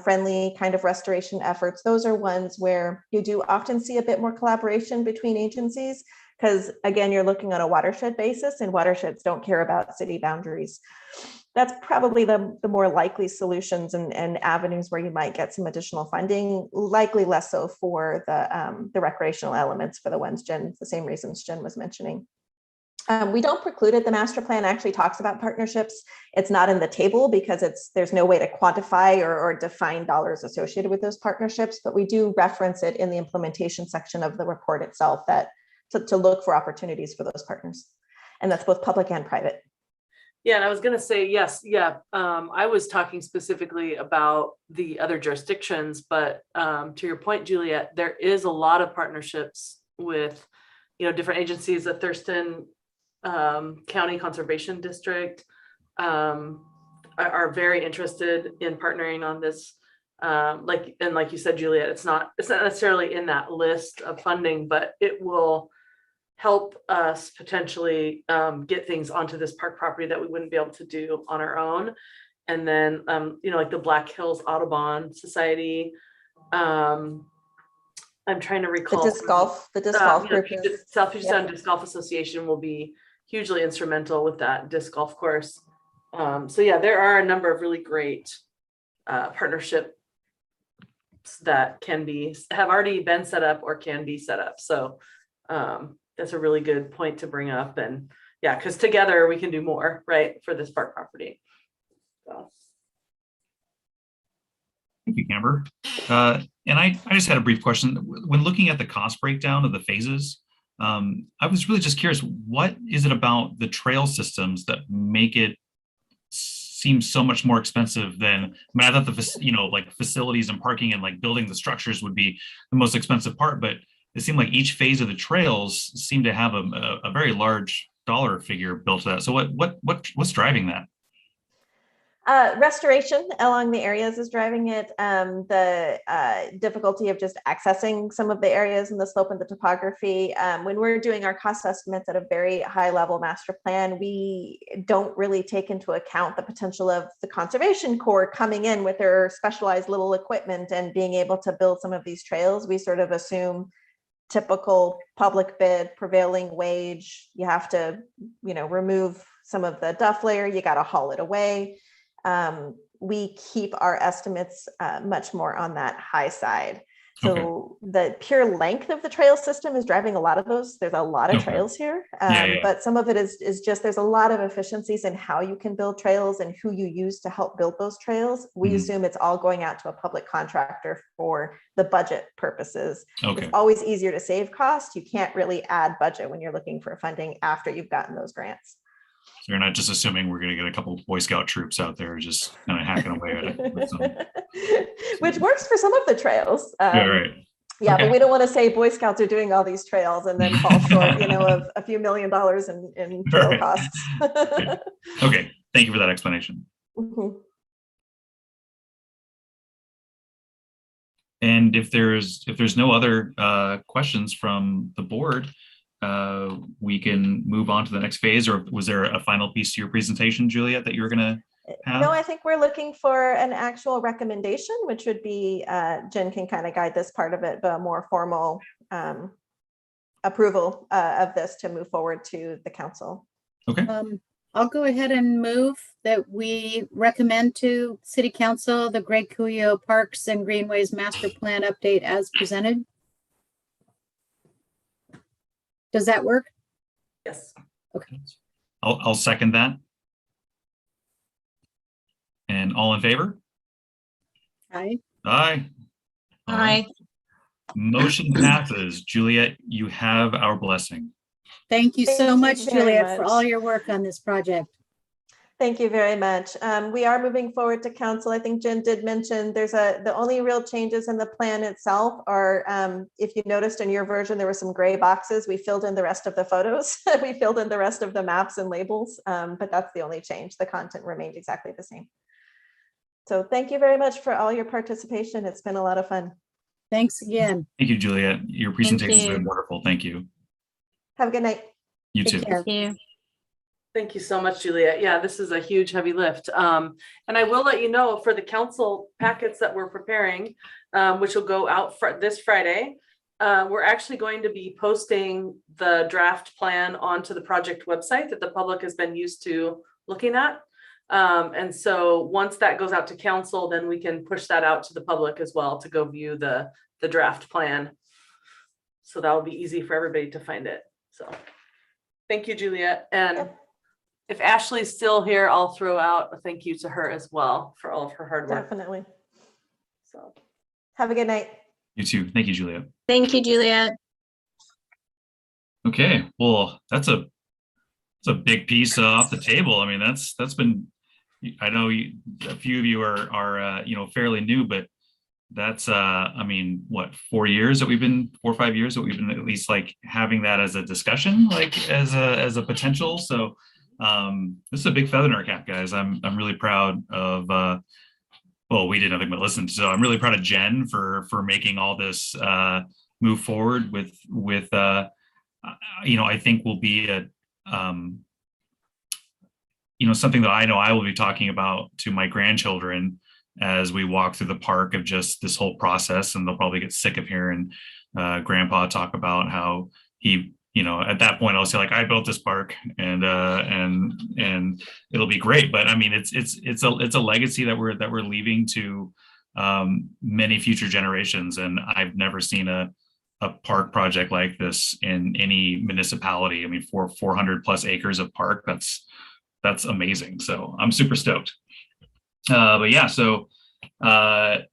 friendly kind of restoration efforts. Those are ones where you do often see a bit more collaboration between agencies, because again, you're looking on a watershed basis and watersheds don't care about city boundaries. That's probably the more likely solutions and avenues where you might get some additional funding, likely less so for the recreational elements, for the same reasons Jen was mentioning. We don't preclude it. The master plan actually talks about partnerships. It's not in the table because there's no way to quantify or define dollars associated with those partnerships, but we do reference it in the implementation section of the report itself, that to look for opportunities for those partners. And that's both public and private. Yeah, and I was going to say, yes, yeah. I was talking specifically about the other jurisdictions, but to your point, Juliet, there is a lot of partnerships with, different agencies. The Thurston County Conservation District are very interested in partnering on this. Like you said, Juliet, it's not necessarily in that list of funding, but it will help us potentially get things onto this park property that we wouldn't be able to do on our own. And then, like the Black Hills Audubon Society, I'm trying to The recall. disc golf, the disc golf group. South Puget Yep. Sound Disc Golf Association will be hugely instrumental with that disc golf course. So yeah, there are a number of really great partnerships that have already been set up or can be set up. So that's a really good point to bring up. And yeah, because together we can do more, right, for this park property. So. Thank you, Amber. And I just had a brief question. When looking at the cost breakdown of the phases, I was really just curious, what is it about the trail systems that make it seem so much more expensive than, I mean, I thought like facilities and parking and like building the structures would be the most expensive part, but it seemed like each phase of the trails seemed to have a very large dollar figure built to that. So what's driving that? Restoration along the areas is driving it. The difficulty of just accessing some of the areas and the slope and the topography. When we're doing our cost estimates at a very high level master plan, we don't really take into account the potential of the Conservation Corps coming in with their specialized little equipment and being able to build some of these trails. We sort of assume typical public bid, prevailing wage. You have to, remove some of the duff layer. You got to haul it away. We keep our estimates much more on that high side. So the pure length of the trail system is driving a lot of those. There's a lot of trails here, but some of it is just, there's a lot of efficiencies in how you can build trails and who you use to help build those trails. We assume it's all going out to a public contractor for the budget purposes. It's always easier to save cost. You can't really add budget when you're looking for funding after you've gotten those grants. So you're not just assuming we're going to get a couple of Boy Scout troops out there just kind of hacking away at it. Which works for some of the trails. Yeah, right. Yeah, but we don't want to say Boy Scouts are doing all these trails and then fall short, of a few $1 million in trail costs. Okay, thank you for that explanation. And if there's no other questions from the board, we can move on to the next phase. Or was there a final piece to your presentation, Juliet, that you were going to have? No, I think we're looking for an actual recommendation, which would be, Jen can kind of guide this part of it, but a more formal approval of this to move forward to the council. Okay. I'll go ahead and move that we recommend to City Council the Greg Cuyo Parks and Greenways Master Plan update as presented. Does that work? Yes. Okay. I'll second that. And all in favor? Aye. Aye. Aye. Motion Passes. Juliet, you have our blessing. Thank you so much, Thank you very Juliet, for much. all your work on this project. Thank you very much. We are moving forward to council. I think Jen did mention the only real changes in the plan itself are, if you noticed in your version, there were some gray boxes. We filled in the rest of the photos. We filled in the rest of the maps and labels, but that's the only change. The content remained exactly the same. So thank you very much for all your participation. It's been a lot of fun. Thanks again. Thank you, Juliet. Your presentation has been wonderful. Thank you. Have a good night. You Take too. care. Thank you. Thank you so much, Juliet. Yeah, this is a huge heavy lift. And I will let you know for the council packets that we're preparing, which will go out this Friday, we're actually going to be posting the draft plan onto the project website that the public has been used to looking at. And so once that goes out to council, then we can push that out to the public as well to go view the draft plan. So that will be easy for everybody to find it. So thank you, Juliet. And if Ashley's still here, I'll throw out a thank you to her as well for all of her hard work. Definitely. So Have a good night. You too. Thank you, Juliet. Thank you, Juliet. Okay. Well, that's a big piece off the table. I mean, that's been, I know a few of you are fairly new, but that's I mean, what, 4 years that 4 or 5 years that we've been at least like having that as a discussion, like as a potential. So this is a big feather in our cap, guys. I'm really proud of well, we did nothing but listen. So I'm really proud of Jen for making all this move forward with I think will be a something that I know I will be talking about to my grandchildren as we walk through the park of just this whole process, and they'll probably get sick of hearing grandpa talk about how he, at that point I'll say like, I built this park and it'll be great. But I mean, it's a legacy that we're leaving to many future generations. And I've never seen a park project like this in any municipality. I mean, for 400 plus acres of park, that's amazing. So I'm super stoked. But yeah, so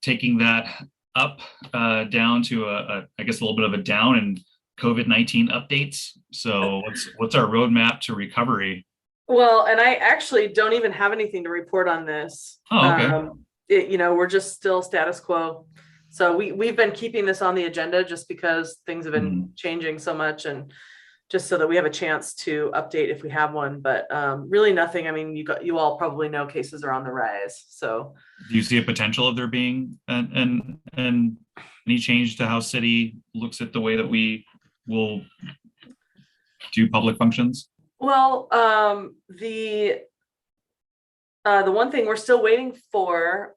taking that up, down to I guess a little bit of a down and COVID-19 updates. So what's our roadmap to recovery? Well, and I actually don't even have anything to report on this. Oh, okay. We're just still status quo. So we've been keeping this on the agenda just because things have been changing so much, and just so that we have a chance to update if we have one, but really nothing. I mean, you all probably know cases are on the rise. So do you see a potential of there being an any change to how city looks at the way that we will do public functions? Well, the one thing we're still waiting for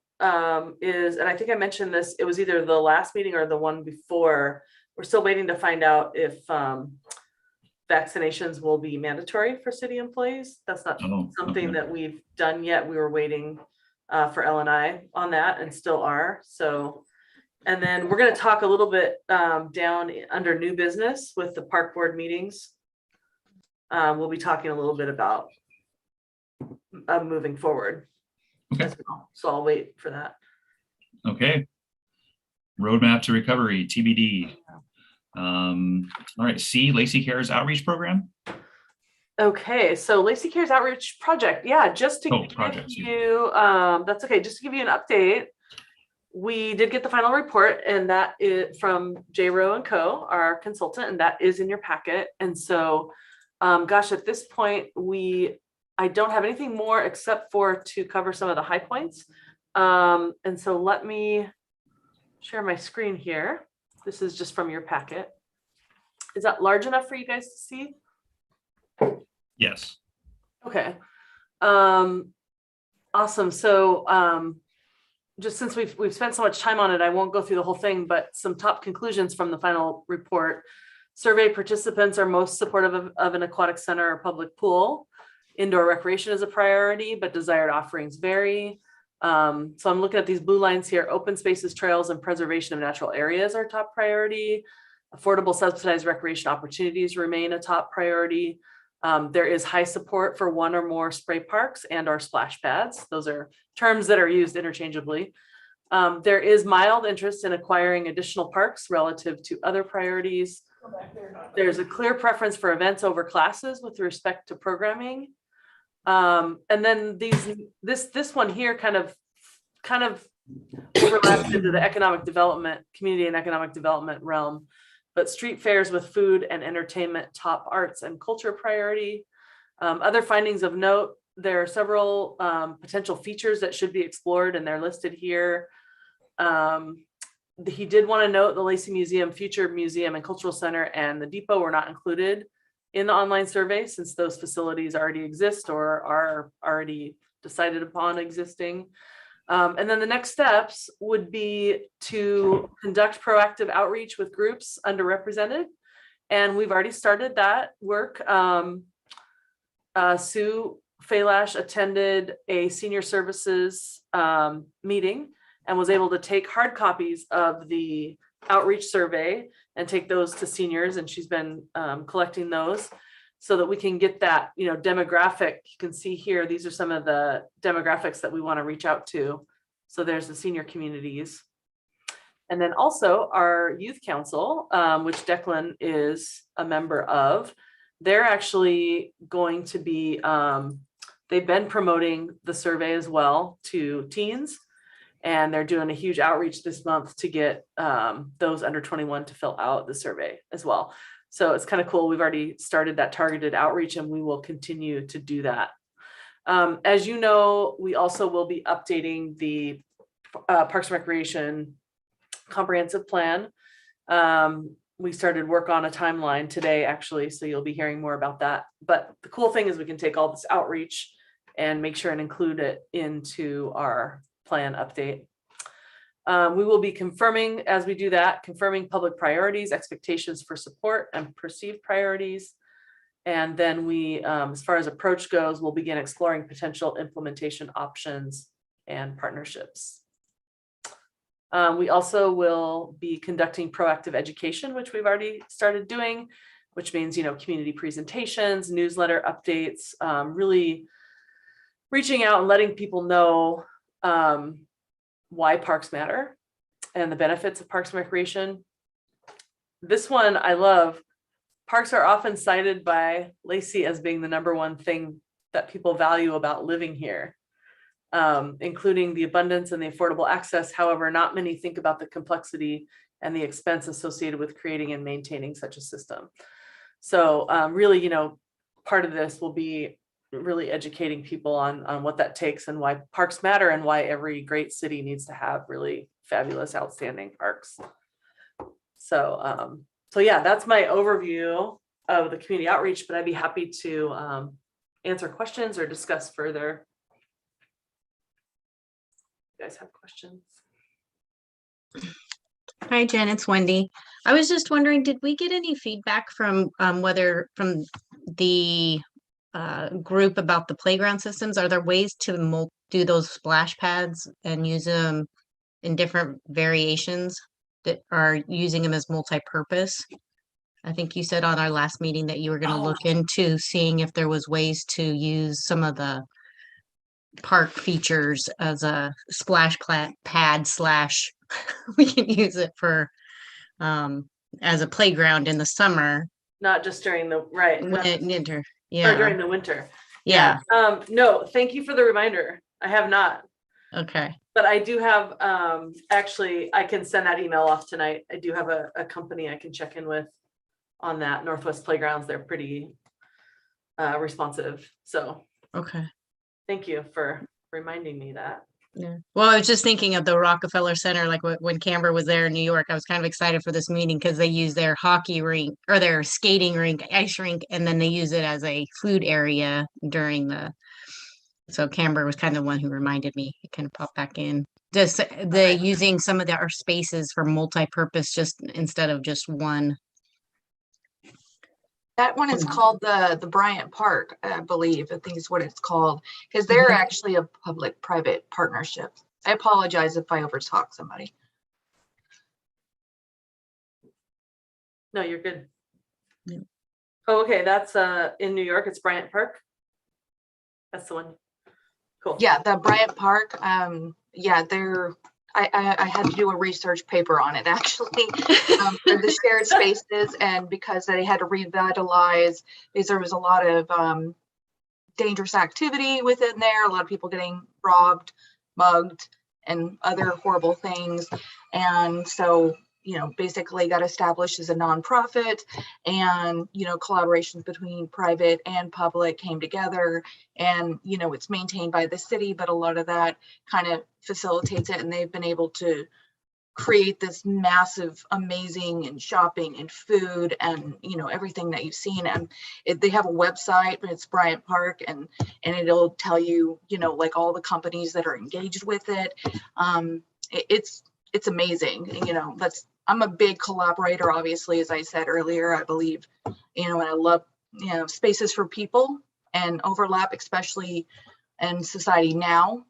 is, and I think I mentioned this, it was either the last meeting or the one before, we're still waiting to find out if vaccinations will be mandatory for city employees. That's not something that we've done yet. We were waiting for L&I on that and still are. So, and then we're going to talk a little bit down under new business with the park board meetings. We'll be talking a little bit about moving forward. Okay. So I'll wait for that. Okay. Roadmap to recovery, TBD. All right, C, Lacey Cares Outreach Program. Okay, so Lacey Cares Outreach Project. Yeah, just to give you, that's okay, just to give you an update. We did get the final report, and that is from J. Rowe & Co., our consultant, and that is in your packet. And so, gosh, at this point, I don't have anything more except for to cover some of the high points. And so let me share my screen here. This is just from your packet. Is that large enough for you guys to see? Yes. Okay. Awesome. So just since we've spent so much time on it, I won't go through the whole thing, but some top conclusions from the final report. Survey participants are most supportive of an aquatic center or public pool. Indoor recreation is a priority, but desired offerings vary. So I'm looking at these blue lines here. Open spaces, trails, and preservation of natural areas are top priority. Affordable subsidized recreation opportunities remain a top priority. There is high support for one or more spray parks and or splash pads. Those are terms that are used interchangeably. There is mild interest in acquiring additional parks relative to other priorities. There's a clear preference for events over classes with respect to programming. And then this one here kind of overlaps into the economic development, community and economic development realm, but street fairs with food and entertainment, top arts and culture priority. Other findings of note, there are several potential features that should be explored, and they're listed here. He did want to note the Lacey Museum, Future Museum and Cultural Center and the Depot were not included in the online survey since those facilities already exist or are already decided upon existing. And then the next steps would be to conduct proactive outreach with groups underrepresented. And we've already started that work. Sue Falash attended a senior services meeting and was able to take hard copies of the outreach survey and take those to seniors. And she's been collecting those so that we can get that, demographic. You can see here, these are some of the demographics that we want to reach out to. So there's the senior communities. And then also our youth council, which Declan is a member of, they're actually going to be, they've been promoting the survey as well to teens. And they're doing a huge outreach this month to get those under 21 to fill out the survey as well. So it's kind of cool. We've already started that targeted outreach and we will continue to do that. As you know, we also will be updating the Parks and Recreation comprehensive plan. We started work on a timeline today, actually, so you'll be hearing more about that. But the cool thing is we can take all this outreach and make sure and include it into our plan update. We will be confirming, as we do that, confirming public priorities, expectations for support, and perceived priorities. And then we, as far as approach goes, we'll begin exploring potential implementation options and partnerships. We also will be conducting proactive education, which we've already started doing, which means, community presentations, newsletter updates, really reaching out and letting people know why parks matter and the benefits of parks and recreation. This one I love. Parks are often cited by Lacey as being the #1 thing that people value about living here, including the abundance and the affordable access. However, not many think about the complexity and the expense associated with creating and maintaining such a system. So really, part of this will be really educating people on what that takes and why parks matter and why every great city needs to have really fabulous, outstanding parks. So yeah, that's my overview of the community outreach, but I'd be happy to answer questions or discuss further. You guys have questions? Hi, Jen, it's Wendy. I was just wondering, did we get any feedback from whether from the group about the playground systems? Are there ways to do those splash pads and use them in different variations that are using them as multi-purpose? I think you said on our last meeting that you were going to look into seeing if there was ways to use some of the park features as a splash pad slash we can use it for as a playground in the summer, Not just during the winter. or Yeah. during the winter. Yeah. No, thank you for the reminder. I have not. Okay. But I do have, actually, I can send that email off tonight. I do have a company I can check in with on that. Northwest Playgrounds, they're pretty responsive. So Okay. thank you for reminding me that. Yeah. Well, I was just thinking of the Rockefeller Center, like when Camber was there in New York, I was kind of excited for this meeting because they use their hockey rink or their skating rink, ice rink, and then they use it as a food area during so Camber was kind of the one who reminded me. It kind of popped back in. Just the using some of our spaces for multi-purpose, just instead of just one. That one is called the Bryant Park, I believe. I think is what it's called, because they're actually a public-private partnership. I apologize if I overtalk somebody. No, you're good. Yeah. Oh, okay. That's in New York. It's Bryant Park. That's the one. Cool. Yeah, the Bryant Park. Yeah, I had to do a research paper on it actually for the shared spaces, and because they had to revitalize because there was a lot of dangerous activity within there, a lot of people getting robbed, mugged, and other horrible things. And so, basically got established as a nonprofit, and, collaborations between private and public came together, and, it's maintained by the city, but a lot of that kind of facilitates it. And they've been able to create this massive, amazing and shopping and food and, everything that you've seen. And they have a website, but it's Bryant Park, and it'll tell you, like all the companies that are engaged with it. It's amazing. I'm a big collaborator, obviously, as I said earlier. I believe, and I love, spaces for people and overlap, especially in society now,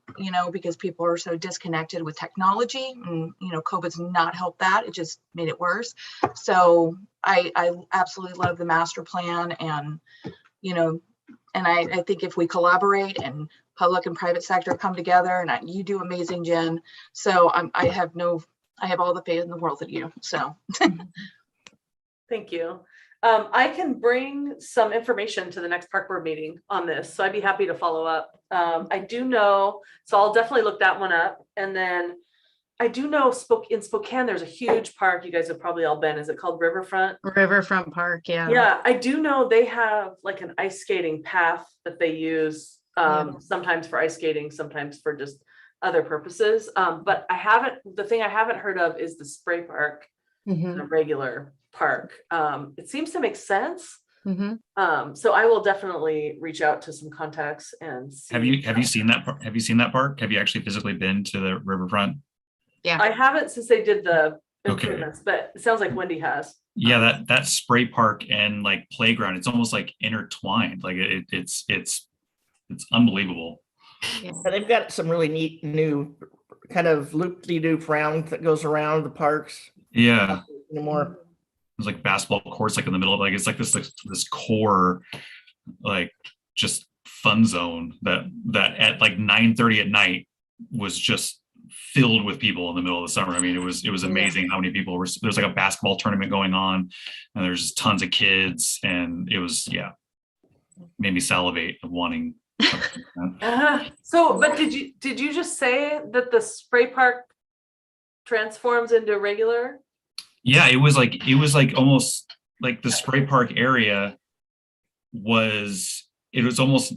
because people are so disconnected with technology, and, COVID's not helped that. It just made it worse. So I absolutely love the master plan, and, and I think if we collaborate and public and private sector come together, and you do amazing, Jen. So I have all the faith in the world in you. So Thank you. I can bring some information to the next park board meeting on this, so I'd be happy to follow up. I do know, so I'll definitely look that one up. And then I do know in Spokane, there's a huge park. You guys have probably all been. Is it called Riverfront? Riverfront Park, yeah. Yeah, I do know they have like an ice skating path that they use sometimes for ice skating, sometimes for just other purposes. But the thing I haven't heard of is the spray park, a regular park. It seems to make sense. So I will definitely reach out to some contacts and see. Have you seen that park? Have you actually physically been to the riverfront? Yeah. I haven't since they did the Okay. improvements, but it sounds like Wendy has. Yeah, that spray park and like playground, it's almost like intertwined. Like it's unbelievable. Yeah. And they've got some really neat new kind of loop-de-loop round that goes around the parks Yeah. anymore. There's like basketball courts like in the middle of like it's like this core like just fun zone that at like 9:30 at night was just filled with people in the middle of the summer. I mean, it was amazing how many people were. There's like a basketball tournament going on, and there's just tons of kids, and it was made me salivate of wanting. So, but did you just say that the spray park transforms into regular? Yeah, it was like almost like the spray park area was almost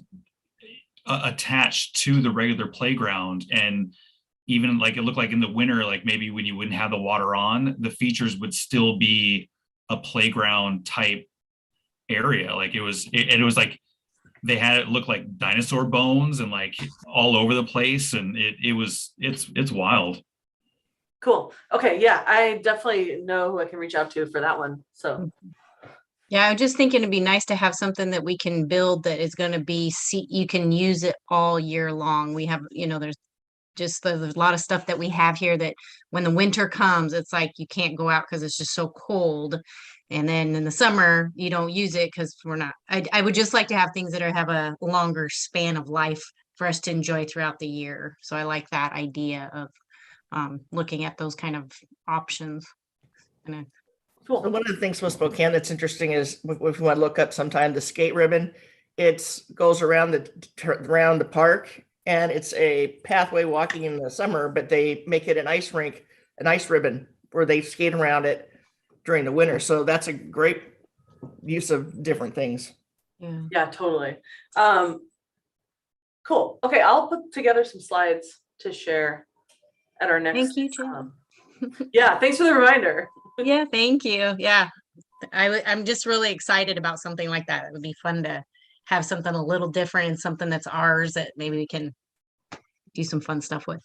attached to the regular playground, and even like it looked like in the winter, like maybe when you wouldn't have the water on, the features would still be a playground type area. Like it was like they had it look like dinosaur bones and like all over the place, and it's wild. Cool. Okay. Yeah, I definitely know who I can reach out to for that one. So Yeah, I was just thinking it'd be nice to have something that we can build that is going to be, you can use it all year long. We have, there's a lot of stuff that we have here that when the winter comes, it's like you can't go out because it's just so cold. And then in the summer, you don't use it because I would just like to have things that have a longer span of life for us to enjoy throughout the year. So I like that idea of looking at those kind of options. cool. So one of the things from Spokane that's interesting is if you want to look up sometime the skate ribbon, it goes around the park, and it's a pathway walking in the summer, but they make it an ice rink, an ice ribbon where they skate around it during the winter. So that's a great use of different things. Yeah, totally. Cool. Okay, I'll put together some slides to share at our next. Thank you, too. Yeah, thanks for the reminder. Yeah, thank you. Yeah, I'm just really excited about something like that. It would be fun to have something a little different and something that's ours that maybe we can do some fun stuff with.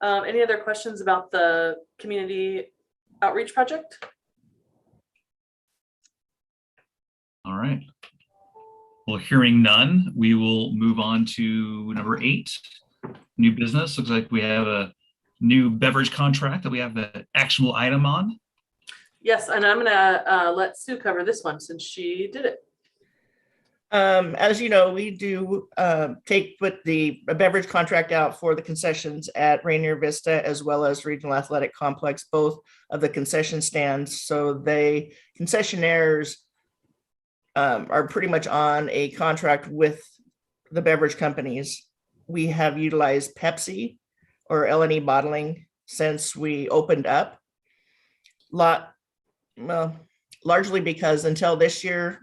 Any other questions about the community outreach project? All right. Well, hearing none, we will move on to number 8, new business. Looks like we have a new beverage contract that we have the actionable item on. Yes, and I'm gonna let Sue cover this one since she did it. As you know, we do put the beverage contract out for the concessions at Rainier Vista as well as Regional Athletic Complex, both of the concession stands. So concessionaires are pretty much on a contract with the beverage companies. We have utilized Pepsi or L&E bottling since we opened up. Largely because until this year,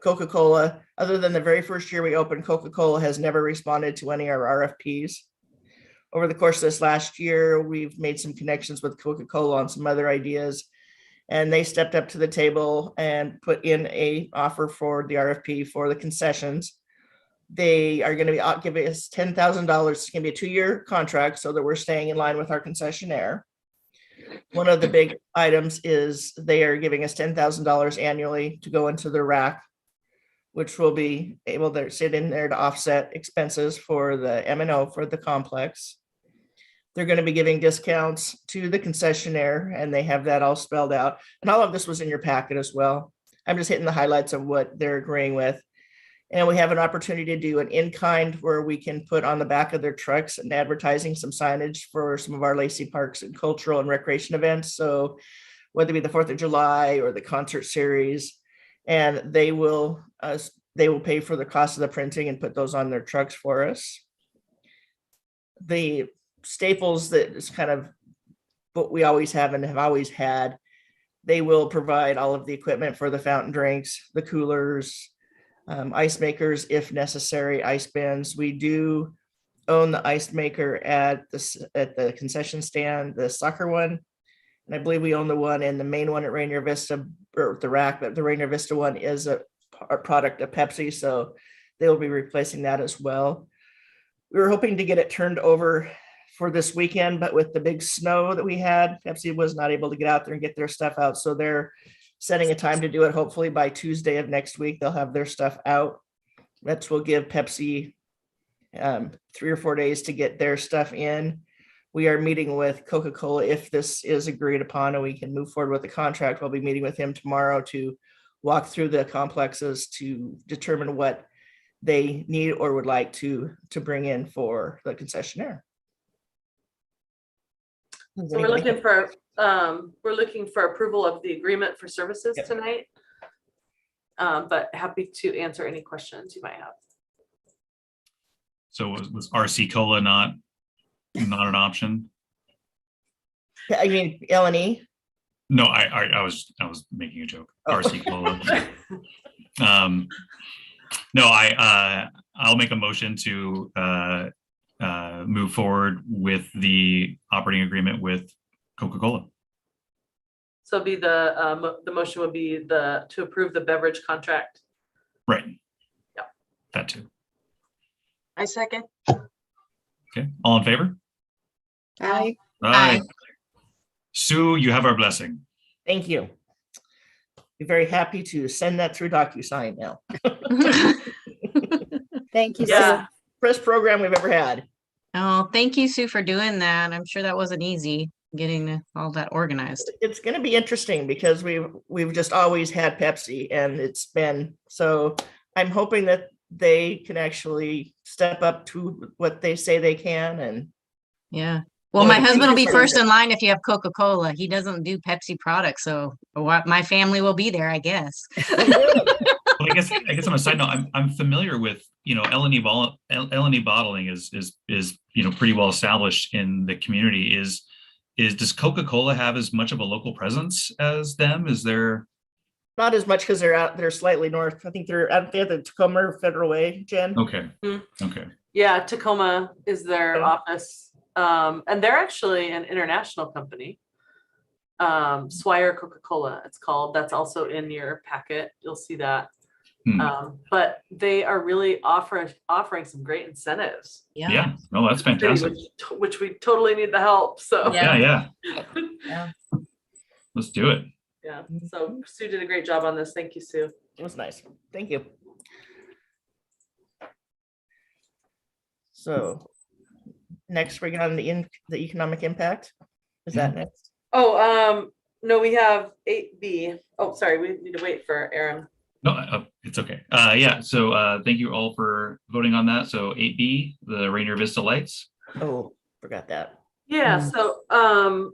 Coca-Cola, other than the very first year we opened, Coca-Cola has never responded to any of our RFPs. Over the course of this last year, we've made some connections with Coca-Cola on some other ideas, and they stepped up to the table and put in a offer for the RFP for the concessions. They are going to be giving us $10,000. It's going to be a 2-year contract so that we're staying in line with our concessionaire. One of the big items is they are giving us $10,000 annually to go into the rack, which will be able to sit in there to offset expenses for the M&O for the complex. They're going to be giving discounts to the concessionaire, and they have that all spelled out. And all of this was in your packet as well. I'm just hitting the highlights of what they're agreeing with. And we have an opportunity to do an in-kind where we can put on the back of their trucks and advertising some signage for some of our Lacey Parks and cultural and recreation events. So whether it be the 4th of July or the concert series, and they will pay for the cost of the printing and put those on their trucks for us. The staples that is kind of what we always have and have always had, they will provide all of the equipment for the fountain drinks, the coolers, ice makers if necessary, ice bins. We do own the ice maker at the concession stand, the soccer one, and I believe we own the one and the main one at Rainier Vista, or the rack, but the Rainier Vista one is a product of Pepsi, so they will be replacing that as well. We were hoping to get it turned over for this weekend, but with the big snow that we had, Pepsi was not able to get out there and get their stuff out. So they're setting a time to do it. Hopefully by Tuesday of next week, they'll have their stuff out. That will give Pepsi 3 or 4 days to get their stuff in. We are meeting with Coca-Cola if this is agreed upon and we can move forward with the contract. We'll be meeting with him tomorrow to walk through the complexes to determine what they need or would like to bring in for the concessionaire. So we're looking for approval of the agreement for services Yep. tonight. But happy to answer any questions you might have. So was RC Cola not an option? I mean, L&E. No, I was making a joke. Oh. RC Cola. No, I'll make a motion to move forward with the operating agreement with Coca-Cola. So be the motion would be to approve the beverage contract. Right. Yeah. That too. I second. Okay. All in favor? Aye. Aye. Sue, you have our blessing. Thank you. Be very happy to send that through DocuSign now. Thank you, Yeah. Sue. Best program we've ever had. Oh, thank you, Sue, for doing that. I'm sure that wasn't easy getting all that organized. It's going to be interesting because we've just always had Pepsi, and it's been so. I'm hoping that they can actually step up to what they say they can, and Yeah. Well, Yeah, my the husband will be pictures are first in line if you have Coca-Cola. He doesn't do Pepsi products, so my family will be there, I guess. Well, I guess on a side note, I'm familiar with, L&E bottling is pretty well established in the community. Does Coca-Cola have as much of a local presence as them? Is there? not as much because they're slightly north. I think they're at the Tacoma Federal Way, Jen. Okay. Mhm. Okay. Yeah, Tacoma is their Okay. office. And they're actually an international company. Swire Coca-Cola, it's called. That's also in your packet. You'll see that. But they are really offering some great incentives, Yeah. No, that's fantastic. which we totally need the help. So Yeah. Yeah. Let's do it. yeah. So Sue did a great job on this. Thank you, Sue. It was nice. Thank you. So next we're on the economic impact. Is that next? Oh, no, we have 8B. Oh, sorry, we need to wait for Aaron. No, it's okay. Yeah. So thank you all for voting on that. So 8B, the Rainier Vista lights. Oh, forgot that. Yeah, so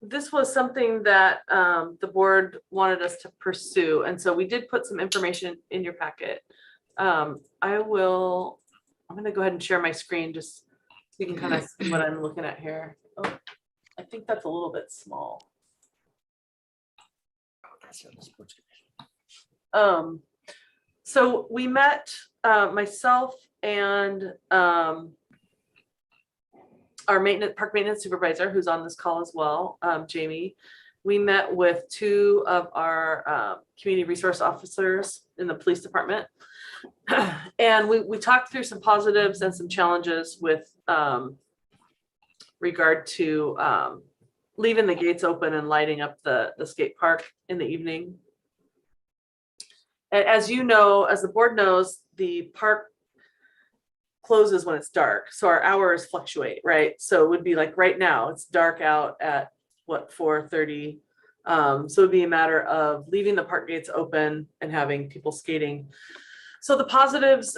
this was something that the board wanted us to pursue, and so we did put some information in your packet. I'm gonna go ahead and share my screen just so you can kind of see what I'm looking at here. Oh, I think that's a little bit small. So we met, myself and our park maintenance supervisor, who's on this call as well, Jamie. We met with 2 of our community resource officers in the police department. And we talked through some positives and some challenges with regard to leaving the gates open and lighting up the skate park in the evening. As you know, as the board knows, the park closes when it's dark. So our hours fluctuate, right? So it would be like right now, it's dark out at 4:30. So it would be a matter of leaving the park gates open and having people skating. So the positives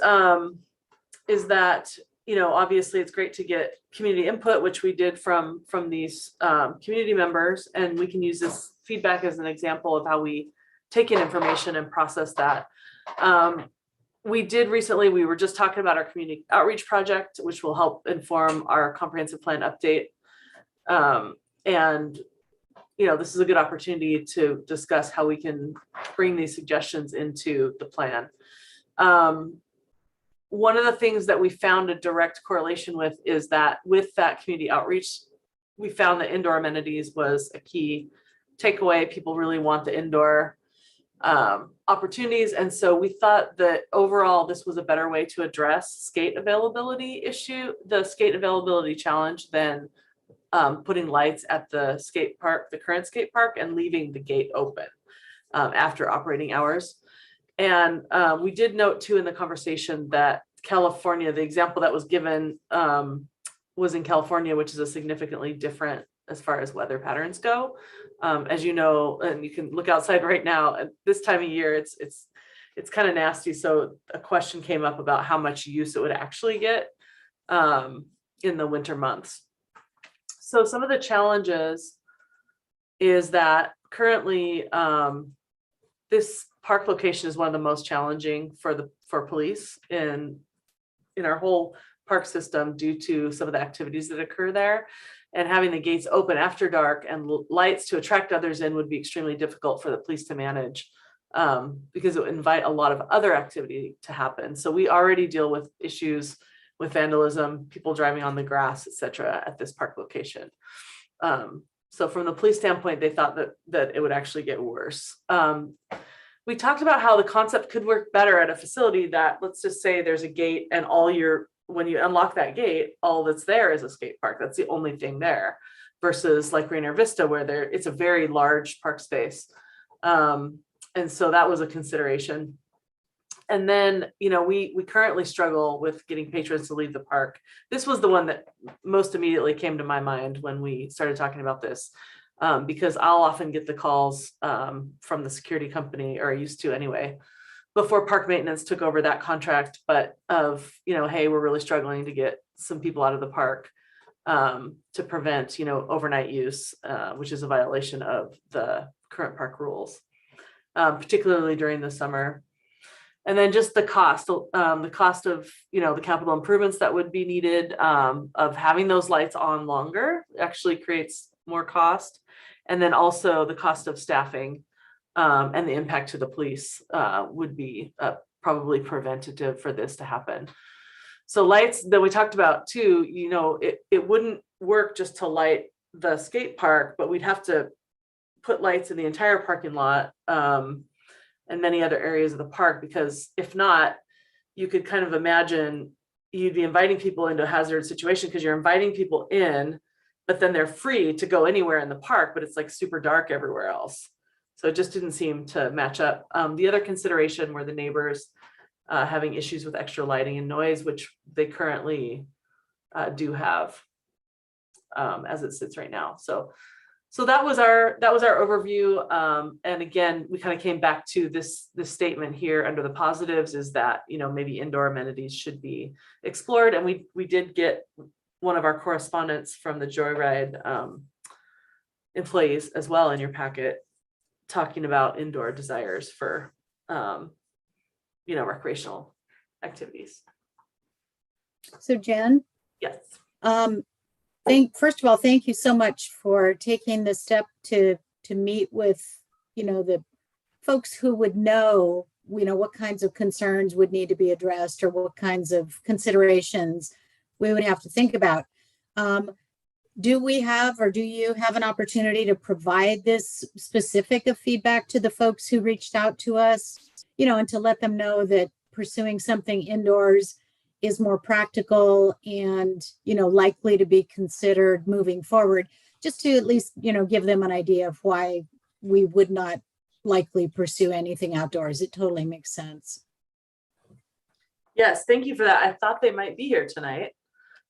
is that, obviously it's great to get community input, which we did from these community members, and we can use this feedback as an example of how we take in information and process that. We did recently, we were just talking about our community outreach project, which will help inform our comprehensive plan update. And, this is a good opportunity to discuss how we can bring these suggestions into the plan. One of the things that we found a direct correlation with is that with that community outreach, we found that indoor amenities was a key takeaway. People really want the indoor opportunities. And so we thought that overall, this was a better way to address skate availability issue, the skate availability challenge, than putting lights at the skate park, the current skate park, and leaving the gate open after operating hours. And we did note too in the conversation that California, the example that was given was in California, which is a significantly different as far as weather patterns go. As you know, and you can look outside right now at this time of year, it's kind of nasty. So a question came up about how much use it would actually get in the winter months. So some of the challenges is that currently this park location is one of the most challenging for police in our whole park system due to some of the activities that occur there. And having the gates open after dark and lights to attract others in would be extremely difficult for the police to manage because it would invite a lot of other activity to happen. So we already deal with issues with vandalism, people driving on the grass, et cetera, at this park location. So from the police standpoint, they thought that it would actually get worse. We talked about how the concept could work better at a facility that, let's just say there's a gate and when you unlock that gate, all that's there is a skate park. That's the only thing there, versus like Rainier Vista, where it's a very large park space. And so that was a consideration. And then, we currently struggle with getting patrons to leave the park. This was the one that most immediately came to my mind when we started talking about this, because I'll often get the calls from the security company, or I used to anyway, before park maintenance took over that contract, but hey, we're really struggling to get some people out of the park to prevent, overnight use, which is a violation of the current park rules, particularly during the summer. And then just the cost of, the capital improvements that would be needed, of having those lights on longer actually creates more cost. And then also the cost of staffing and the impact to the police would be probably preventative for this to happen. So lights that we talked about too, it wouldn't work just to light the skate park, but we'd have to put lights in the entire parking lot and many other areas of the park, because if not, you could kind of imagine you'd be inviting people into a hazard situation because you're inviting people in, but then they're free to go anywhere in the park, but it's like super dark everywhere else. So it just didn't seem to match up. The other consideration were the neighbors having issues with extra lighting and noise, which they currently do have as it sits right now. So that was our overview. And again, we kind of came back to this statement here under the positives is that, maybe indoor amenities should be explored. And we did get one of our correspondents from the Joyride employees as well in your packet, talking about indoor desires for, recreational activities. So Jen? Yes. First of all, thank you so much for taking the step to meet with, the folks who would know, what kinds of concerns would need to be addressed or what kinds of considerations we would have to think about. Do we have, or do you have an opportunity to provide this specific of feedback to the folks who reached out to us, and to let them know that pursuing something indoors is more practical and, likely to be considered moving forward, just to at least, give them an idea of why we would not likely pursue anything outdoors. It totally makes sense. Yes, thank you for that. I thought they might be here tonight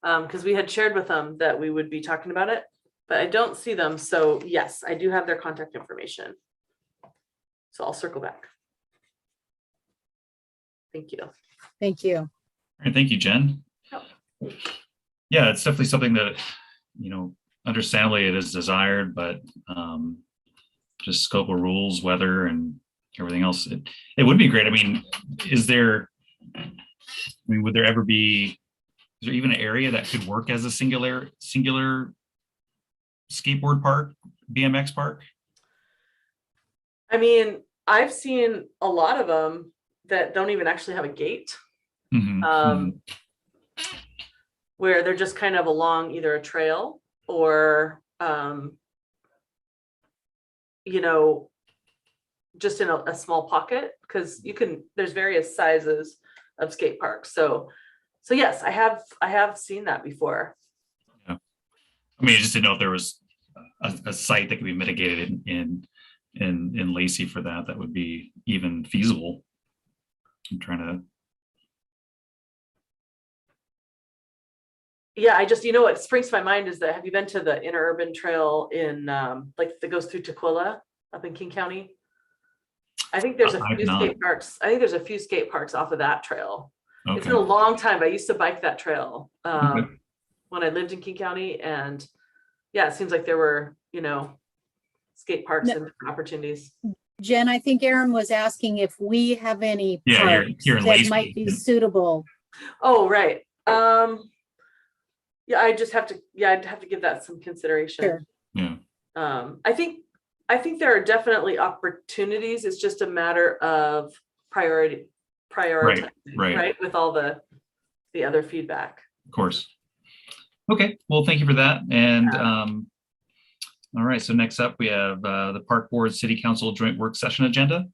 because we had shared with them that we would be talking about it, but I don't see them. So yes, I do have their contact information. So I'll circle back. Thank you. Thank you. All right, thank you, Jen. Yep. Yeah, it's definitely something that, understandably it is desired, but just scope of rules, weather, and everything else, it would be great. I mean, would there ever be, is there even an area that could work as a singular skateboard park, BMX park? I mean, I've seen a lot of them that don't even actually have a gate. Where they're just kind of along either a trail or just in a small pocket, because there's various sizes of skate parks. So yes, I have seen that before. Yeah. I mean, I just didn't know if there was a site that could be mitigated in Lacey for that would be even feasible. I'm trying to. Yeah, what springs to my mind is that, have you been to the interurban trail in like that goes through Tukwila up in King County? I think there's a I've few not. skate parks. I think there's a few skate parks off of that trail. It's Okay. been a long time, but I used to bike that trail Okay. when I lived in King County, and yeah, it seems like there were, skate parks No. and opportunities. Jen, I think Aaron was asking if we have any Yeah, parks here in that Lacey. might be suitable. Oh, right. Yeah, I'd have to give that some consideration. Sure. Yeah. I think there are definitely opportunities. It's just a matter of prioritizing, right? With all the other feedback. Of course. Okay. Well, thank you for that. And all right. So next up, we have the Park Board City Council Joint Work Session agenda.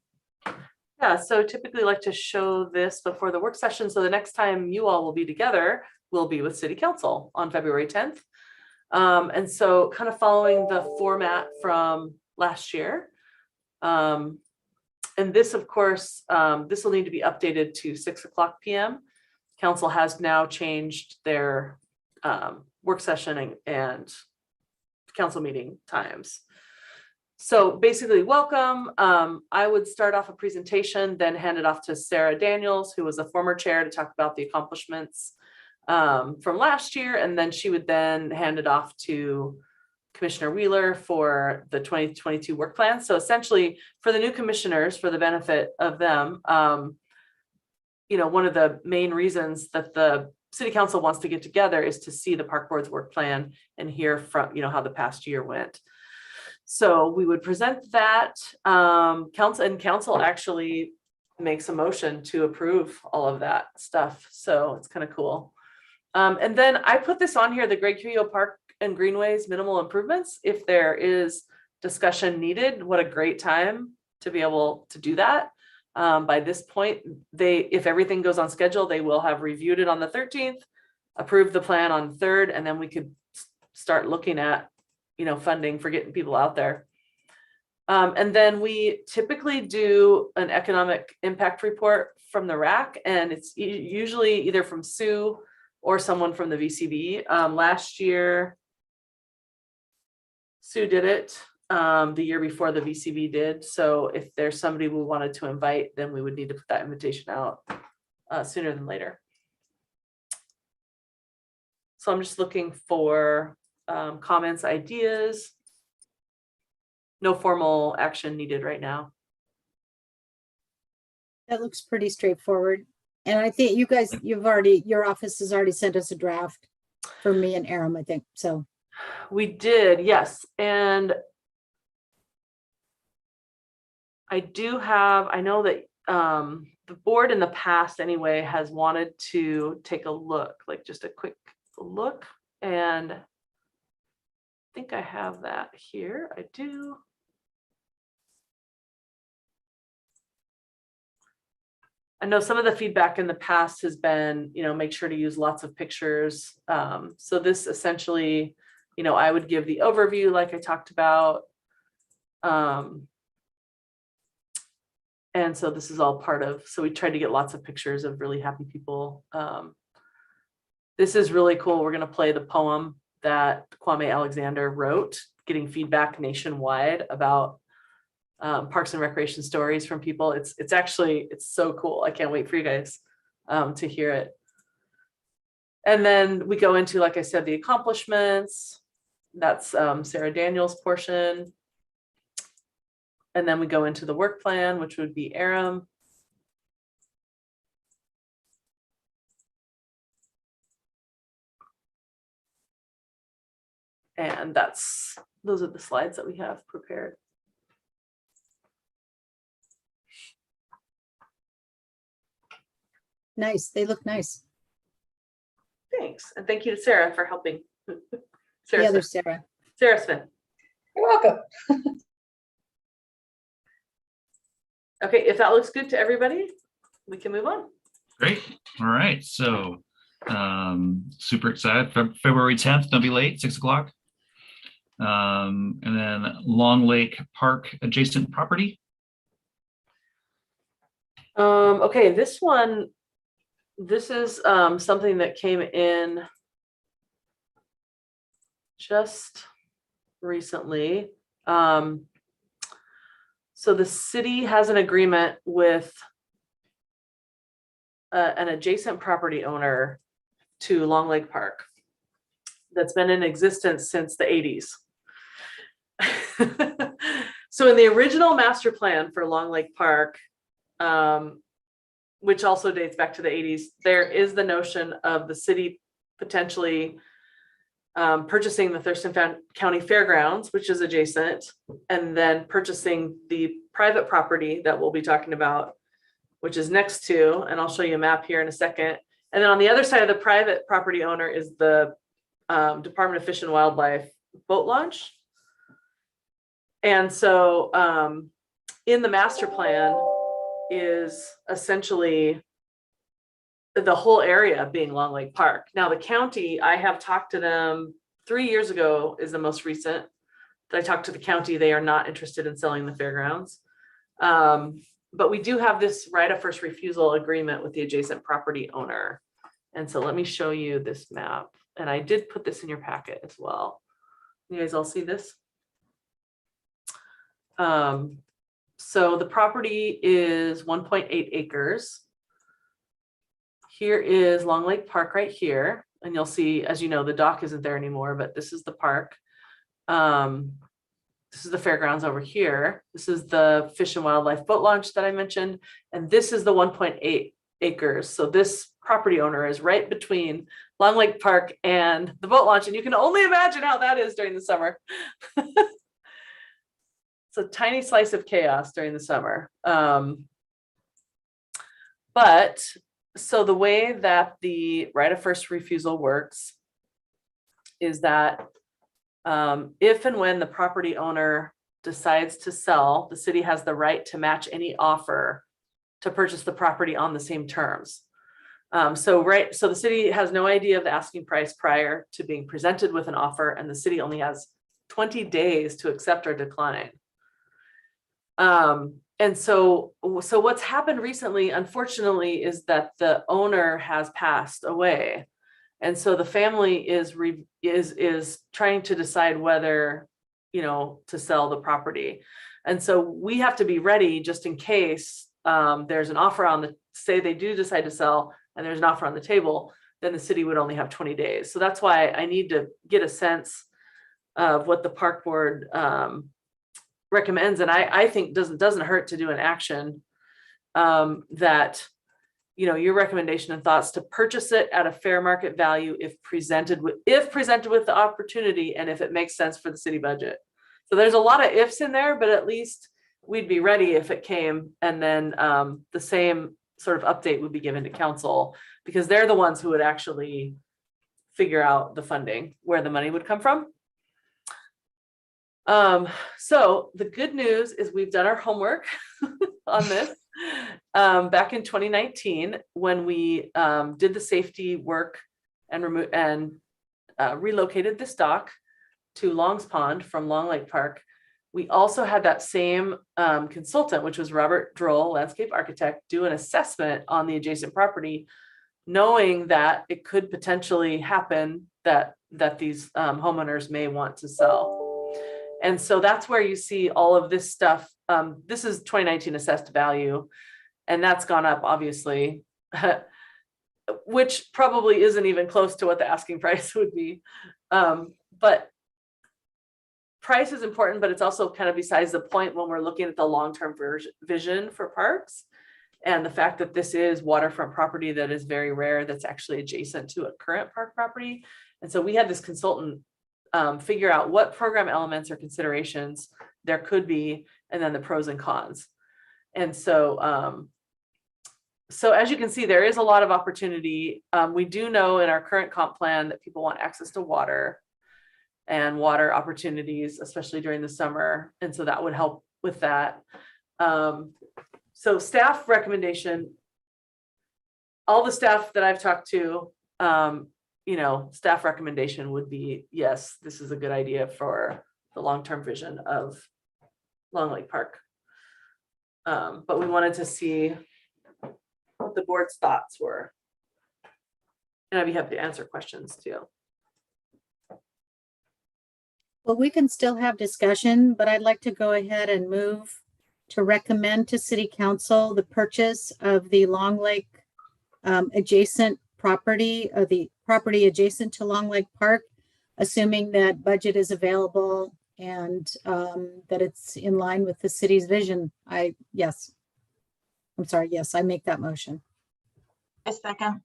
Yeah. So typically like to show this before the work session. So the next time you all will be together will be with City Council on February 10th. And so kind of following the format from last year. And this, of course, this will need to be updated to 6:00 p.m. Council has now changed their work session and council meeting times. So basically, welcome. I would start off a presentation, then hand it off to Sarah Daniels, who was a former chair, to talk about the accomplishments from last year. And then she would then hand it off to Commissioner Wheeler for the 2022 work plan. So essentially, for the new commissioners, for the benefit of them, one of the main reasons that the City Council wants to get together is to see the Park Board's work plan and hear from, how the past year went. So we would present that. Council actually makes a motion to approve all of that stuff. So it's kind of cool. And then I put this on here, the Greg Curio Park and Greenways minimal improvements. If there is discussion needed, what a great time to be able to do that. By this point, if everything goes on schedule, they will have reviewed it on the 13th, approved the plan on the 3rd, and then we could start looking at, funding for getting people out there. And then we typically do an economic impact report from the RAC, and it's usually either from Sue or someone from the VCB. Last year, Sue did it. The year before, the VCB did. So if there's somebody we wanted to invite, then we would need to put that invitation out sooner than later. So I'm just looking for comments, ideas. No formal action needed right now. That looks pretty straightforward. And I think your office has already sent us a draft for me and Aram, I think. So we did, yes. And I know that the board in the past anyway has wanted to take a look, like just a quick look. And I think I have that here. I do. I know some of the feedback in the past has been, make sure to use lots of pictures. So this essentially, I would give the overview like I talked about. And so this is all part of, so we tried to get lots of pictures of really happy people. This is really cool. We're going to play the poem that Kwame Alexander wrote, getting feedback nationwide about parks and recreation stories from people. It's so cool. I can't wait for you guys to hear it. And then we go into, like I said, the accomplishments. That's Sarah Daniels' portion. And then we go into the work plan, which would be Aram. And those are the slides that we have prepared. nice. They look nice. Thanks. And thank you to Sarah for helping. The other Sarah. Sarah Smith. You're welcome. Okay, if that looks good to everybody, we can move on. Great. All right. So super excited. February 10th, don't be late, 6 o'clock. And then Long Lake Park adjacent property. Okay, this is something that came in just recently. So the city has an agreement with an adjacent property owner to Long Lake Park that's been in existence since the 80s. So in the original master plan for Long Lake Park, which also dates back to the 80s, there is the notion of the city potentially purchasing the Thurston County Fairgrounds, which is adjacent, and then purchasing the private property that we'll be talking about, which is next to, and I'll show you a map here in a second. And then on the other side of the private property owner is the Department of Fish and Wildlife boat launch. And so in the master plan is essentially the whole area being Long Lake Park. Now the county, I have talked to them 3 years ago is the most recent that I talked to the county. They are not interested in selling the fairgrounds. But we do have this right of first refusal agreement with the adjacent property owner. And so let me show you this map. And I did put this in your packet as well. You guys all see this? So the property is 1.8 acres. Here is Long Lake Park right here. And you'll see, as you know, the dock isn't there anymore, but this is the park. This is the fairgrounds over here. This is the Fish and Wildlife boat launch that I mentioned. And this is the 1.8 acres. So this property owner is right between Long Lake Park and the boat launch. And you can only imagine how that is during the summer. It's a tiny slice of chaos during the summer. But so the way that the right of first refusal works is that if and when the property owner decides to sell, the city has the right to match any offer to purchase the property on the same terms. So the city has no idea of the asking price prior to being presented with an offer, and the city only has 20 days to accept or decline. And so what's happened recently, unfortunately, is that the owner has passed away. And so the family is trying to decide whether, to sell the property. And so we have to be ready just in case there's an offer say they do decide to sell and there's an offer on the table, then the city would only have 20 days. So that's why I need to get a sense of what the park board recommends. And I think doesn't hurt to do an action that, your recommendation and thoughts to purchase it at a fair market value if presented with the opportunity and if it makes sense for the city budget. So there's a lot of ifs in there, but at least we'd be ready if it came. And then the same sort of update would be given to council, because they're the ones who would actually figure out the funding, where the money would come from. So the good news is we've done our homework on this. Back in 2019, when we did the safety work and relocated this dock to Long's Pond from Long Lake Park, we also had that same consultant, which was Robert Droll, landscape architect, do an assessment on the adjacent property, knowing that it could potentially happen that these homeowners may want to sell. And so that's where you see all of this stuff. This is 2019 assessed value, and that's gone up, obviously, which probably isn't even close to what the asking price would be. But price is important, but it's also kind of besides the point when we're looking at the long-term vision for parks, and the fact that this is waterfront property that is very rare, that's actually adjacent to a current park property. And so we had this consultant figure out what program elements or considerations there could be, and then the pros and cons. And so, so as you can see, there is a lot of opportunity. We do know in our current comp plan that people want access to water and water opportunities, especially during the summer. And so that would help with that. So staff recommendation, all the staff that I've talked to, staff recommendation would be, yes, this is a good idea for the long-term vision of Long Lake Park. But we wanted to see what the board's thoughts were. And I'd be happy to answer questions too. Well, we can still have discussion, but I'd like to go ahead and move to recommend to City Council the purchase of the Long Lake adjacent property, or the property adjacent to Long Lake Park, assuming that budget is available and that it's in line with the city's vision. Yes, I make that motion. A second.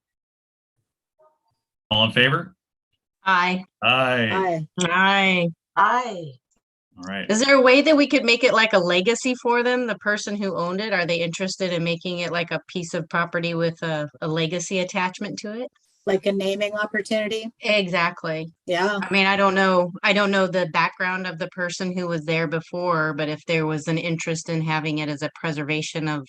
All in favor? Aye. Aye. Aye. Aye. All right. Is there a way that we could make it like a legacy for them, the person who owned it? Are they interested in making it like a piece of property with a legacy attachment to it? Like a naming opportunity? Exactly. Yeah. I mean, I don't know the background of the person who was there before, but if there was an interest in having it as a preservation of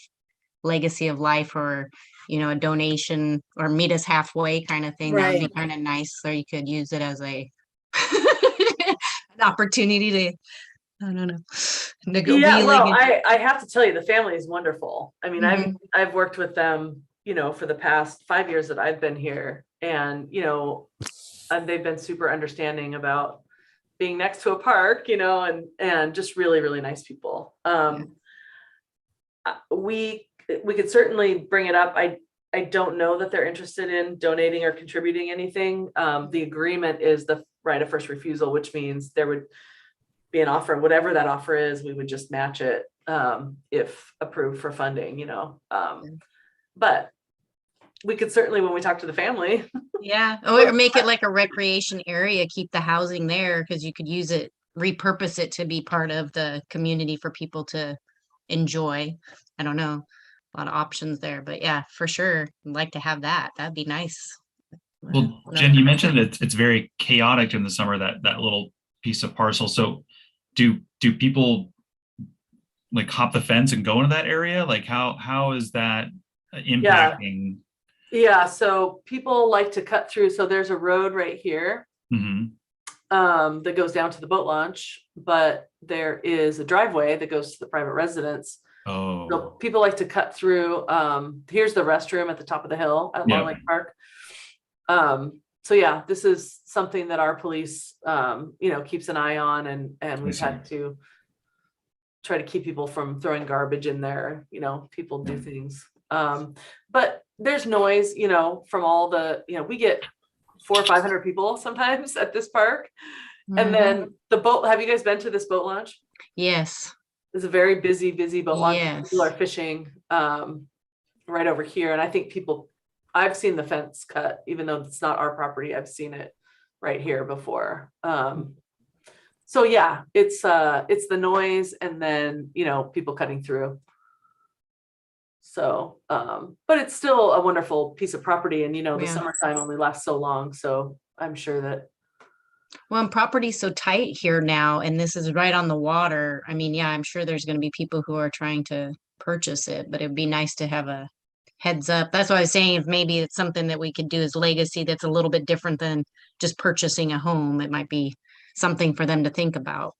legacy of life, or, a donation, or meet us halfway kind of thing, that would be Right. kind of nice. So you could use it as a an opportunity to, I don't know. Yeah, well, I have to tell you, the family is wonderful. I mean, Mhm. I've worked with them, for the past 5 years that I've been here, and and they've been super understanding about being next to a park, and just really, really nice people. We could certainly bring it up. I don't know that they're interested in donating or contributing anything. The agreement is the right of first refusal, which means there would be an offer, whatever that offer is, we would just match it if approved for funding, but we could certainly, when we talk to the family. Yeah, or make it like a recreation area, keep the housing there, because you could use it, repurpose it to be part of the community for people to enjoy. I don't know, a lot of options there, but yeah, for sure, I'd like to have that. That'd be nice. Well, Jen, you mentioned that it's very chaotic in the summer, that little piece of parcel. So do people like hop the fence and go into that area? Like how is that impacting? Yeah, so people like to cut through. So there's a road right here that goes down to the boat launch, but there is a driveway that goes to the private residence. Oh. So people like to cut through. Here's the restroom at the top of the hill at Long Lake Park. So yeah, this is something that our police, keeps an eye on, and we've had to try to keep people from throwing garbage in there. People do things. But there's noise, from all the, we get 400 or 500 people sometimes at this park. And then the boat, have you guys been to this boat launch? Yes. It's a very busy boat launch. Yes. People are fishing right over here. And I think I've seen the fence cut, even though it's not our property. I've seen it right here before. So yeah, it's the noise, and then, people cutting through. So, but it's still a wonderful piece of property, and, the summertime only lasts so long. So I'm sure that. Well, and property's so tight here now, and this is right on the water. I mean, yeah, I'm sure there's going to be people who are trying to purchase it, but it'd be nice to have a heads up. That's what I was saying. If maybe it's something that we could do as legacy, that's a little bit different than just purchasing a home. It might be something for them to think about,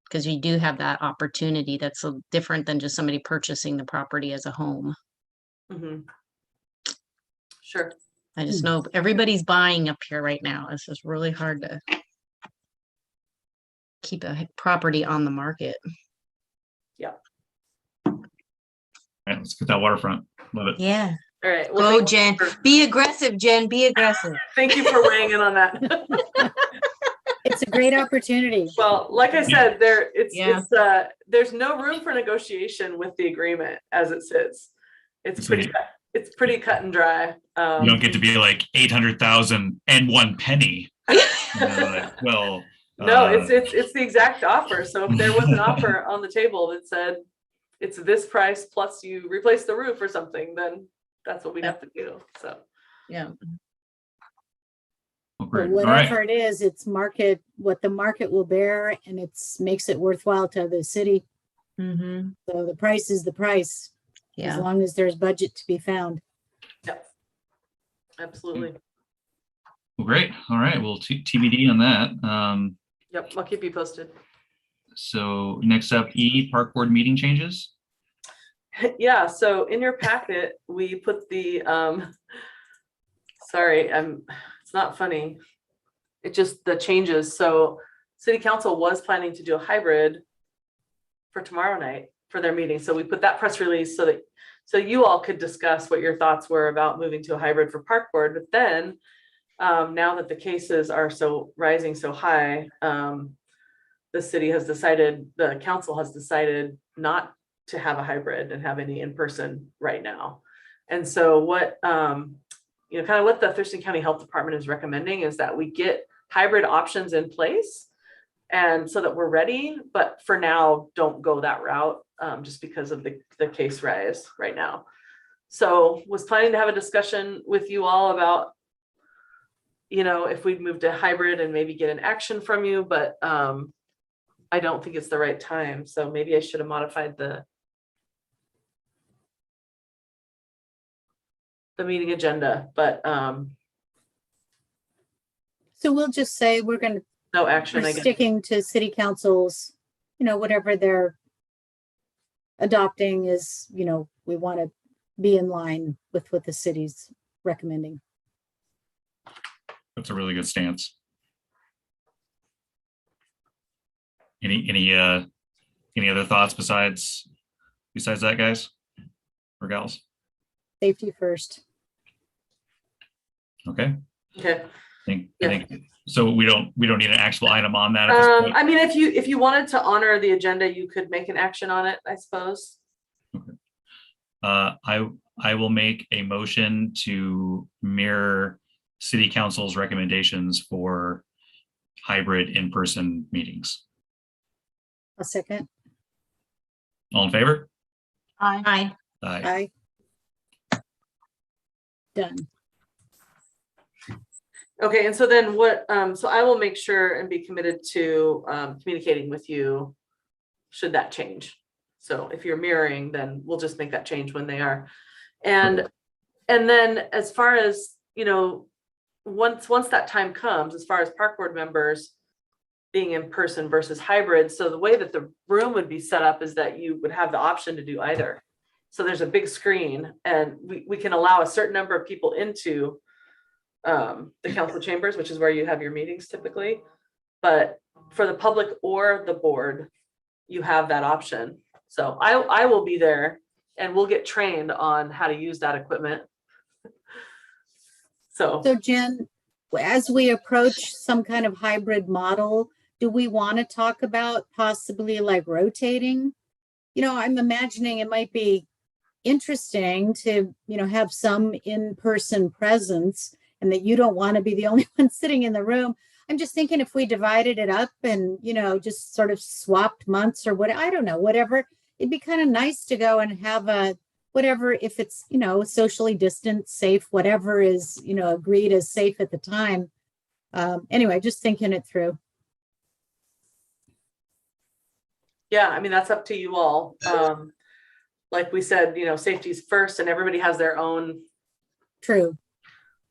because we do have that opportunity that's different than just somebody purchasing the property as a home. Mm-hmm. Sure. I just know everybody's buying up here right now. It's just really hard to keep a property on the market. Yeah. All right, let's get that waterfront. Love it. Yeah. All right. Well, go, Jen. Be aggressive, Jen. Be aggressive. Thank you for weighing in on that. It's a great opportunity. Well, like I said, there's no room for negotiation with the agreement as it sits. It's pretty cut and dry. You don't get to be like 800,000 and 1 penny. Well, no, it's the exact offer. So if there was an offer on the table that said it's this price plus you replace the roof or something, then that's what we'd have to do. So yeah. But whatever it is, it's what the market will bear, and makes it worthwhile to the city. Mm-hmm. So the price is the price. as Yeah. long as there's budget to be found. Yep. Absolutely. Well, great. All right. Well, TBD on that. Yep, I'll keep you posted. So next up, Park Board meeting changes. Yeah, so in your packet, we put the, sorry, it's not funny. It just, the changes. So City Council was planning to do a hybrid for tomorrow night for their meeting. So we put that press release so you all could discuss what your thoughts were about moving to a hybrid for Park Board. But then, now that the cases are rising so high, the council has decided not to have a hybrid and have any in-person right now. And so what, kind of what the Thurston County Health Department is recommending is that we get hybrid options in place and so that we're ready, but for now, don't go that route, just because of the case rise right now. So was planning to have a discussion with you all about, if we'd move to hybrid and maybe get an action from you, but I don't think it's the right time. So maybe I should have modified the meeting agenda, but So we'll just say we're no action, I guess. sticking to city council's, whatever they're adopting is, we want to be in line with what the city's recommending. That's a really good stance. Any other thoughts besides that, guys or gals? Safety first. Okay. I think so. We don't need an actual item on that at this point. I mean, if you wanted to honor the agenda, you could make an action on it, I suppose. Okay. I will make a motion to mirror city council's recommendations for hybrid in-person meetings. A second. All in favor? Aye. Aye. Aye. Done. Okay, and so then what, so I will make sure and be committed to communicating with you should that change. So if you're mirroring, then we'll just make that change when they are. And then as far as, once that time comes, as far as Park Board members being in person versus hybrid, so the way that the room would be set up is that you would have the option to do either. So there's a big screen and we can allow a certain number of people into the council chambers, which is where you have your meetings typically. But for the public or the board, you have that option. So I will be there and we'll get trained on how to use that equipment. So Jen, as we approach some kind of hybrid model, do we want to talk about possibly like rotating? I'm imagining it might be interesting to, have some in-person presence and that you don't want to be the only one sitting in the room. I'm just thinking if we divided it up and, just sort of swapped months or what, I don't know, whatever, it'd be kind of nice to go and have a, whatever, if it's, socially distant, safe, whatever is, agreed as safe at the time. Anyway, just thinking it through. yeah, I mean, that's up to you all. Like we said, safety's first and everybody has their own True.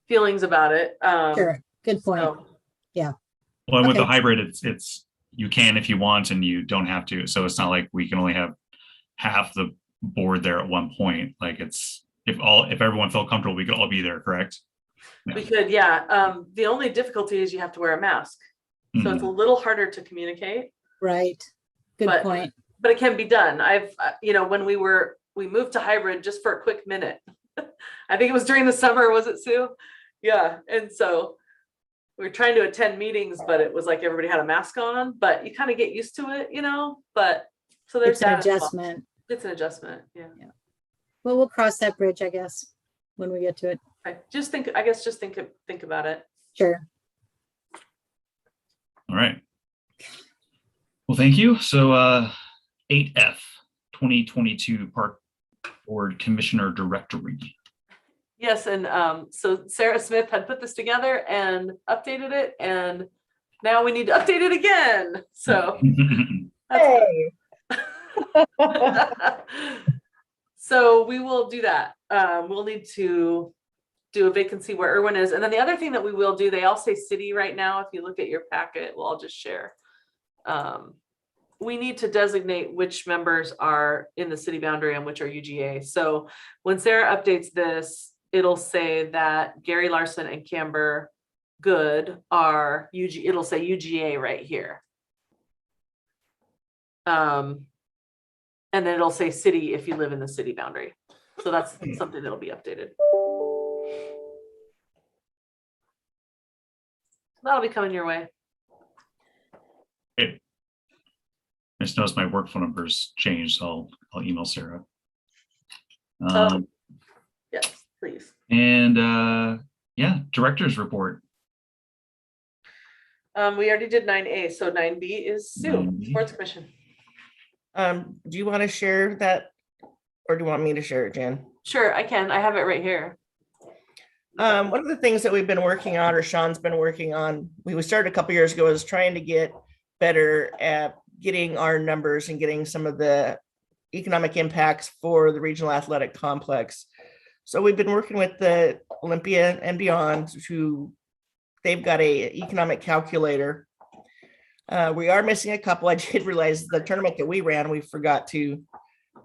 feelings about it. Sure. Good point. So, Well, and with the Okay. hybrid, it's you can if you want and you don't have to. So it's not like we can only have half the board there at one point. Like it's if everyone felt comfortable, we could all be there, correct? we could, yeah. The only difficulty is you have to wear a mask. So it's a little harder to communicate, Right. Good But- point. but it can be done. I've, when we moved to hybrid just for a quick minute. I think it was during the summer, was it, Sue? Yeah, and so we were trying to attend meetings, but it was like everybody had a mask on, but you kind of get used to it, but so there's It's an that as well. adjustment. It's an adjustment, yeah. Well, we'll cross that bridge, I guess, when we get to it. Okay. Just think about it. Sure. All right. Well, thank you. So 8F 2022 Park Board Commissioner Directory. Yes, and so Sarah Smith had put this together and updated it, and now we need to update it again. So. Hey. So we will do that. We'll need to do a vacancy where Irwin is. And then the other thing that we will do, they all say city right now. If you look at your packet, we'll all just share. We need to designate which members are in the city boundary and which are UGA. So when Sarah updates this, it'll say that Gary Larson and Camber Good are UG, it'll say UGA right here. And then it'll say city if you live in the city boundary. So that's something that'll be updated. That'll be coming your way. Okay. I just noticed my work phone number's changed, so I'll email Sarah. Yes, please. And yeah, director's report. We already did 9A, so 9B is Sue, 9B. Sports Commission. Do you want to share that, or do you want me to share it, Jan? Sure, I can. I have it right here. One of the things that we've been working on, or Sean's been working on, we started a couple years ago, is trying to get better at getting our numbers and getting some of the economic impacts for the regional athletic complex. So we've been working with the Olympia and Beyond, who they've got a economic calculator. We are missing a couple. I did realize the tournament that we ran, we forgot to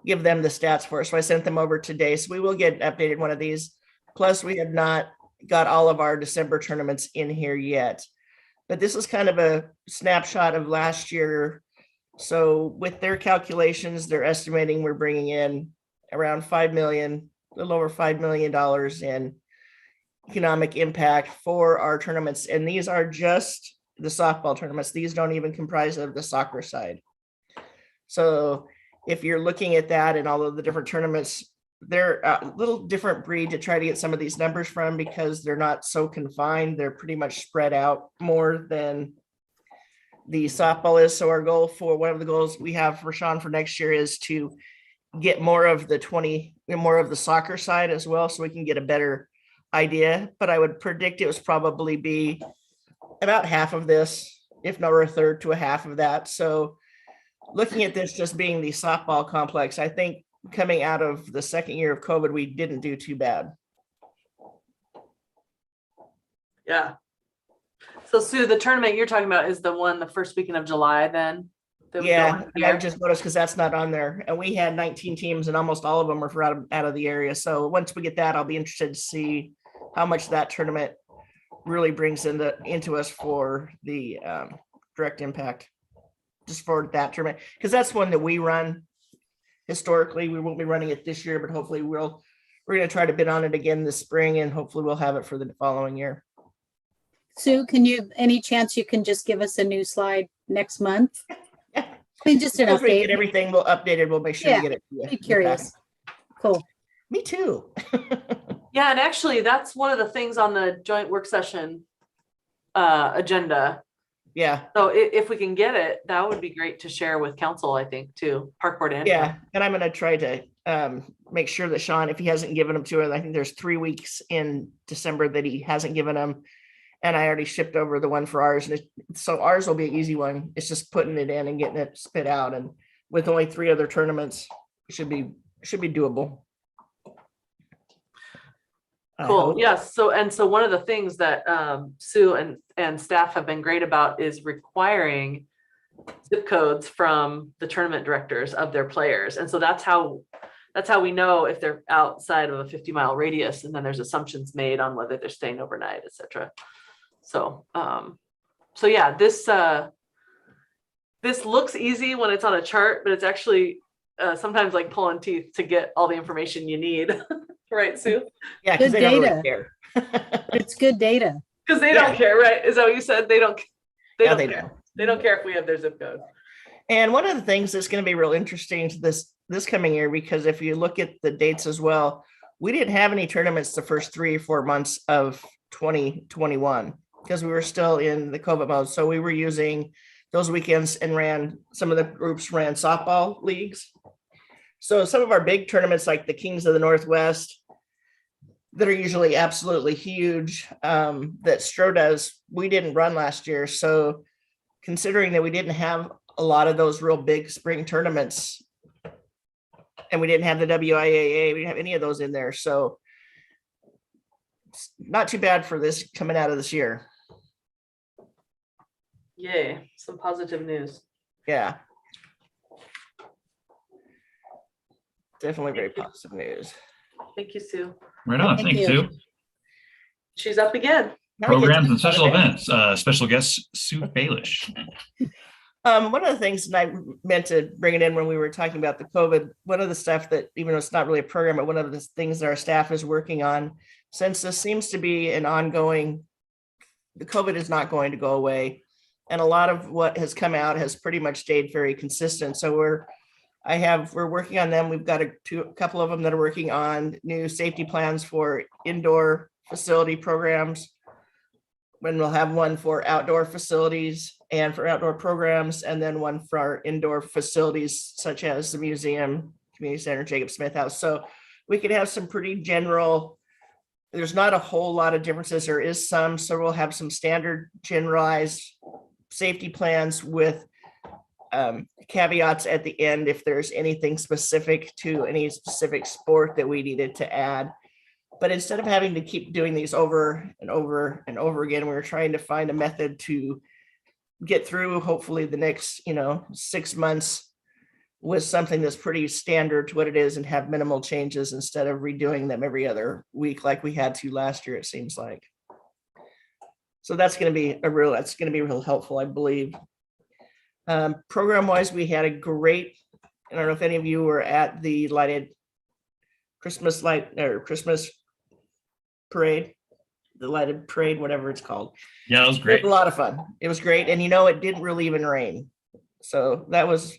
give them the stats for us. So I sent them over today. So we will get updated one of these. Plus, we have not got all of our December tournaments in here yet. But this is kind of a snapshot of last year. So with their calculations, they're estimating we're bringing in around $5 million, a little over $5 million in economic impact for our tournaments. And these are just the softball tournaments. These don't even comprise of the soccer side. So if you're looking at that and all of the different tournaments, they're a little different breed to try to get some of these numbers from, because they're not so confined. They're pretty much spread out more than the softball is. So our goal, for one of the goals we have for Sean for next year, is to get more of the soccer side as well, so we can get a better idea. But I would predict it was probably be about half of this, if not a third to a half of that. So looking at this just being the softball complex, I think coming out of the second year of COVID, we didn't do too bad. Yeah. So Sue, the tournament you're talking about is the one the first weekend of July then? that we Yeah, don't and have I just noticed because that's not on there. And we had 19 teams and almost all of them were out of the area. So once we get that, I'll be interested to see how much that tournament really brings into us for the direct impact, just for that tournament. Because that's one that we run historically. We won't be running it this year, but hopefully we're going to try to bid on it again this spring, and hopefully we'll have it for the following year. Sue, any chance you can just give us a new slide next month? Yeah. I mean, just an As we update. get everything, we'll update it. We'll make sure Yeah, we get it to you. Be curious. Cool. Me too. Yeah, and actually that's one of the things on the joint work session agenda. Yeah. So if we can get it, that would be great to share with council, I think, too, park board and. Yeah, and I'm going to try to make sure that Sean, if he hasn't given them to her, I think there's 3 weeks in December that he hasn't given them. And I already shipped over the one for ours. And so ours will be an easy one. It's just putting it in and getting it spit out. And with only 3 other tournaments, it should be doable. Cool. Yes. So one of the things that Sue and staff have been great about is requiring zip codes from the tournament directors of their players. And so that's how we know if they're outside of a 50-mile radius, and then there's assumptions made on whether they're staying overnight, et cetera. So yeah, this looks easy when it's on a chart, but it's actually sometimes like pulling teeth to get all the information you need. Right, Sue? Yeah, Good because they don't really data. care. It's good data. Because they don't care, right? Is that what you said? They don't care. don't. They don't care if we have their zip code. And one of the things that's going to be real interesting to this coming year, because if you look at the dates as well, we didn't have any tournaments the first 3 or 4 months of 2021 because we were still in the COVID mode. So we were using those weekends and some of the groups ran softball leagues. So some of our big tournaments like the Kings of the Northwest that are usually absolutely huge, that Stro does, we didn't run last year. So considering that we didn't have a lot of those real big spring tournaments, And we didn't have the WIAA. We didn't have any of those in there. So it's not too bad for this coming out of this year. Yay, some positive news. Yeah. Definitely very Thank you. positive news. Thank you, Sue. Right on. Thank Thank you, you. Sue. She's up again. Now we get Programs to and special events. events. Special guest Sue Baelish. One of the things, and I meant to bring it in when we were talking about the COVID, one of the stuff that, even though it's not really a program, but one of the things that our staff is working on, since this seems to be an ongoing, the COVID is not going to go away. And a lot of what has come out has pretty much stayed very consistent. So we're working on them. We've got a couple of them that are working on new safety plans for indoor facility programs. When we'll have one for outdoor facilities and for outdoor programs, and then one for our indoor facilities, such as the museum, community center, Jacob Smith House. So we could have some pretty general, there's not a whole lot of differences. There is some, so we'll have some standard generalized safety plans with caveats at the end if there's anything specific to any specific sport that we needed to add. But instead of having to keep doing these over and over and over again, we were trying to find a method to get through hopefully the next, 6 months with something that's pretty standard to what it is and have minimal changes instead of redoing them every other week like we had to last year, it seems like. So that's going to be real helpful, I believe. Program wise, we had a great, I don't know if any of you were at the Christmas parade, the lighted parade, whatever it's called. Yeah, that was It great. was a lot of fun. It was great. And it didn't really even rain. So that was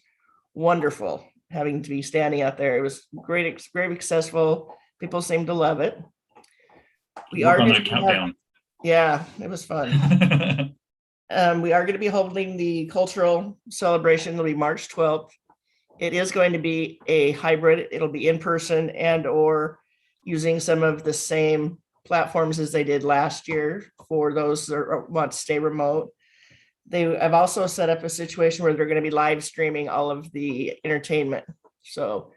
wonderful having to be standing out there. It was great, very successful. People seemed to love it. We Work are on going that to countdown. yeah, it was fun. We are going to be holding the cultural celebration. It'll be March 12th. It is going to be a hybrid. It'll be in person and or using some of the same platforms as they did last year for those that want to stay remote. I've also set up a situation where they're going to be live streaming all of the entertainment. So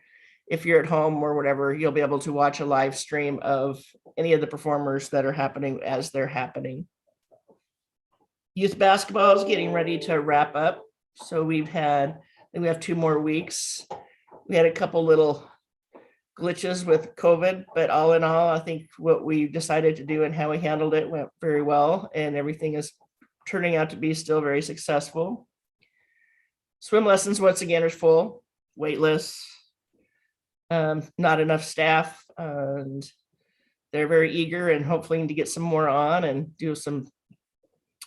if you're at home or whatever, you'll be able to watch a live stream of any of the performers that are happening as they're happening. Youth basketball is getting ready to wrap up. So we have 2 more weeks. We had a couple little glitches with COVID, but all in all, I think what we decided to do and how we handled it went very well, and everything is turning out to be still very successful. Swim lessons, once again, are full, waitlist, not enough staff, and they're very eager and hopefully to get some more on and do some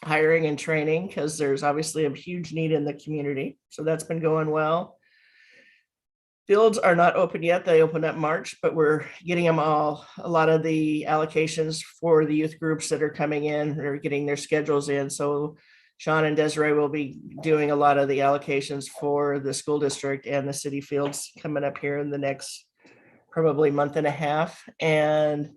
hiring and training because there's obviously a huge need in the community. So that's been going well. Fields are not open yet. They open up March, but we're getting them all. A lot of the allocations for the youth groups that are coming in are getting their schedules in. So Sean and Desiree will be doing a lot of the allocations for the school district and the city fields coming up here in the next probably month and a half. And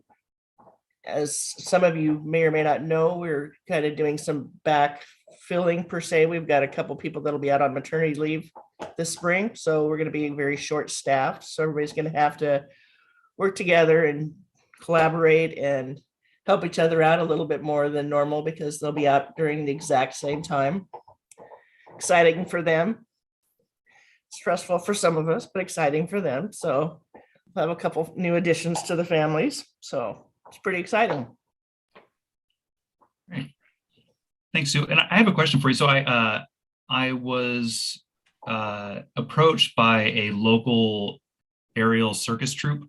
as some of you may or may not know, we're kind of doing some backfilling per se. We've got a couple people that'll be out on maternity leave this spring. So we're going to be very short staffed. So everybody's going to have to work together and collaborate and help each other out a little bit more than normal because they'll be out during the exact same time. Exciting for them. Stressful for some of us, but exciting for them. So we'll have a couple new additions to the families. So it's pretty exciting. Great. Thanks, Sue. And I have a question for you. So I was approached by a local aerial circus troupe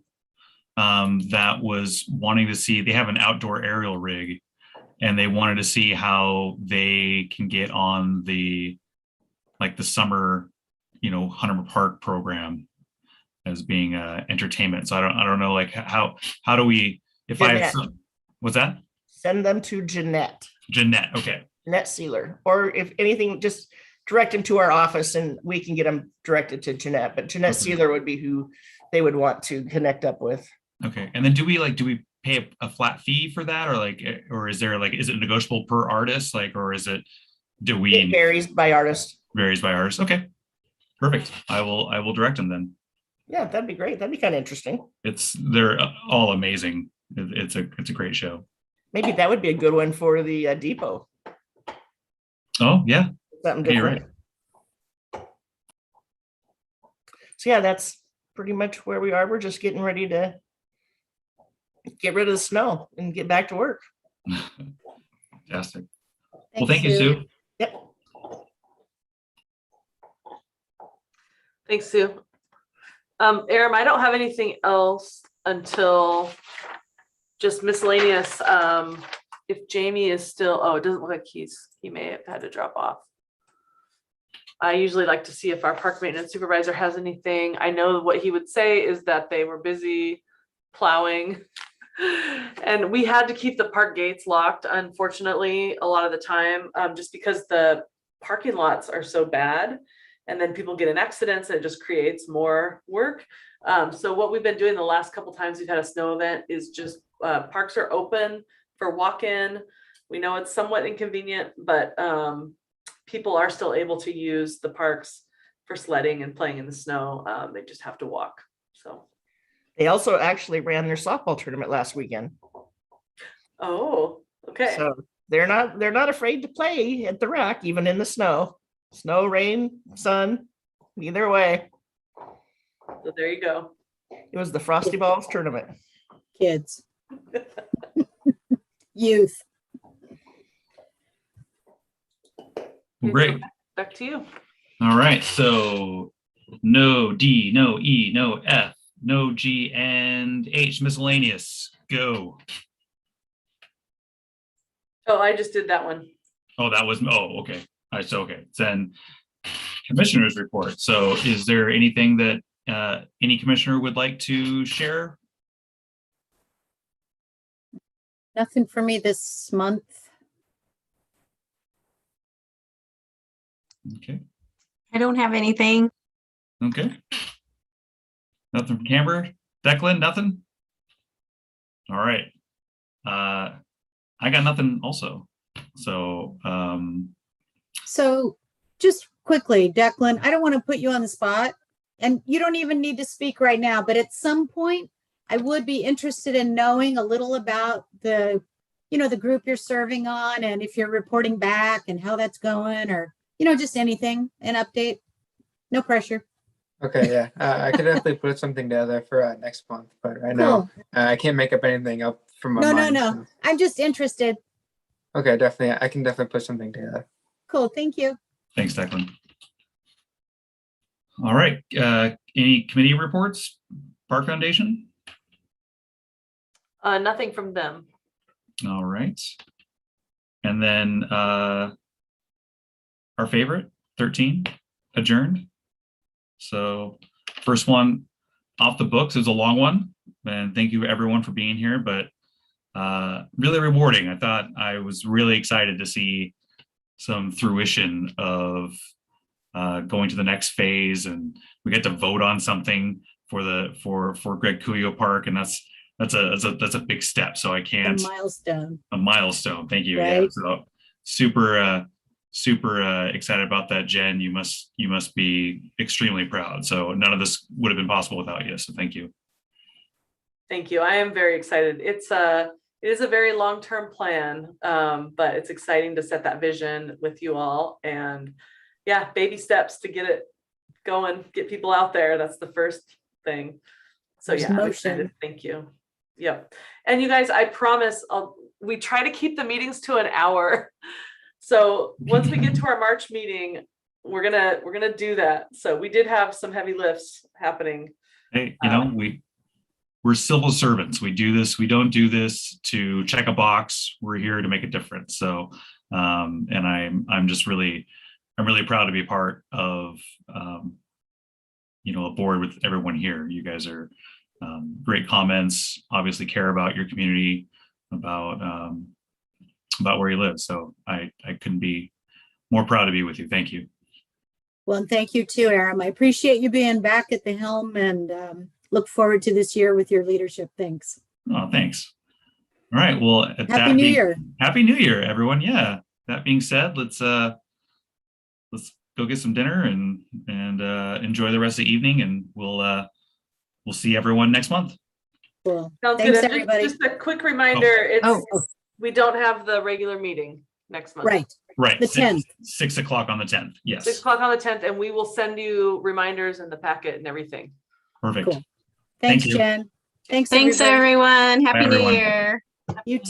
that was wanting to see, they have an outdoor aerial rig and they wanted to see how they can get on the summer, Hunter Park program as being entertainment. So I don't know, like how do we, if I have some, what's that? Send them to Jeanette. Jeanette, okay. Jeanette Sealer, or if anything, just direct them to our office and we can get them directed to Jeanette, but Jeanette Sealer would be who they would want to connect up with. Okay. And then do we pay a flat fee for that or is it negotiable per artist? Or is it, It varies by artist. Varies by artist. Okay. Perfect. I will direct them then. Yeah, that'd be great. That'd be kind of interesting. They're all amazing. It's a great show. Maybe that would be a good one for the depot. Oh yeah, Something Yeah, you're different. So yeah, that's pretty much where we are. We're just getting ready to get rid of the snow and get back to work. fantastic. Well, Thanks, thank you, Sue. Yep. Thanks, Sue. Aram, I don't have anything else until just miscellaneous. If Jamie is still, oh, it doesn't look like he may have had to drop off. I usually like to see if our park maintenance supervisor has anything. I know what he would say is that they were busy plowing. And we had to keep the park gates locked, unfortunately, a lot of the time, just because the parking lots are so bad. And then people get in accidents and it just creates more work. So what we've been doing the last couple times we've had a snow event is just parks are open for walk-in. We know it's somewhat inconvenient, but people are still able to use the parks for sledding and playing in the snow. They just have to walk. So They also actually ran their softball tournament last weekend. oh, okay. So they're not afraid to play at the rack, even in the snow. Snow, rain, sun, either way. So there you go. It was the Frosty Balls tournament. Kids. Youth. Well, great. Back to you. All right. So no D, no E, no F, no G, and H. Miscellaneous. Go. Oh, I just did that one. Oh, that was. Oh, okay. All right. So okay. Then commissioners report. So is there anything that any commissioner would like to share? Nothing for me this month. Okay. I don't have anything. Okay. Nothing from Camber. Declan, nothing? All right. I got nothing also. So So just quickly, Declan, I don't want to put you on the spot and you don't even need to speak right now, but at some point I would be interested in knowing a little about the, the group you're serving on and if you're reporting back and how that's going or, just anything, an update. No pressure. Okay, yeah, I could definitely put something together for next month, but right now Cool. I can't make up anything up from my No. mind. No. I'm just interested. So. Okay, definitely, I can definitely put something together. Cool. Thank you. thanks, Declan. All right. Any committee reports? Park Foundation? Nothing from them. All right. And then our favorite, 13, adjourned. So first one off the books is a long one. And thank you everyone for being here, but really rewarding. I thought I was really excited to see some fruition of going to the next phase, and we get to vote on something for Greg Cuyo Park, and that's a big step. So I can't. A milestone. Thank you. Right. Yeah. So super excited about that, Jen. You must be extremely proud. So none of this would have been possible without you. So thank you. Thank you. I am very excited. It is a very long-term plan, but it's exciting to set that vision with you all. And yeah, baby steps to get it going, get people out there. That's the first thing. So yeah, I'm excited. Thank you. Yep. And you guys, I promise we try to keep the meetings to an hour. So once we get to our March meeting, we're gonna do that. So we did have some heavy lifts happening. Hey, we're civil servants. We do this. We don't do this to check a box. We're here to make a difference. So, and I'm really proud to be part of, a board with everyone here. You guys are great comments. Obviously, care about your community, about where you live. So I couldn't be more proud to be with you. Thank you. Well, and thank you too, Aram. I appreciate you being back at the helm and look forward to this year with your leadership. Thanks. Oh, thanks. All right. Well, Happy New Year. Happy New Year, everyone. Yeah. That being said, let's go get some dinner and enjoy the rest of the evening, and we'll we'll see everyone next month. Cool. Sounds Thanks, good. And everybody. just a quick reminder, Oh. we don't have the regular meeting next month. Right, Right. the 10th. 6 o'clock on the 10th. Yes. 6 o'clock on the 10th, and we will send you reminders in the packet and everything. Perfect. Cool. Thanks, you. Jen. Thanks, Thanks, everybody. everyone. Happy New everyone. Year. You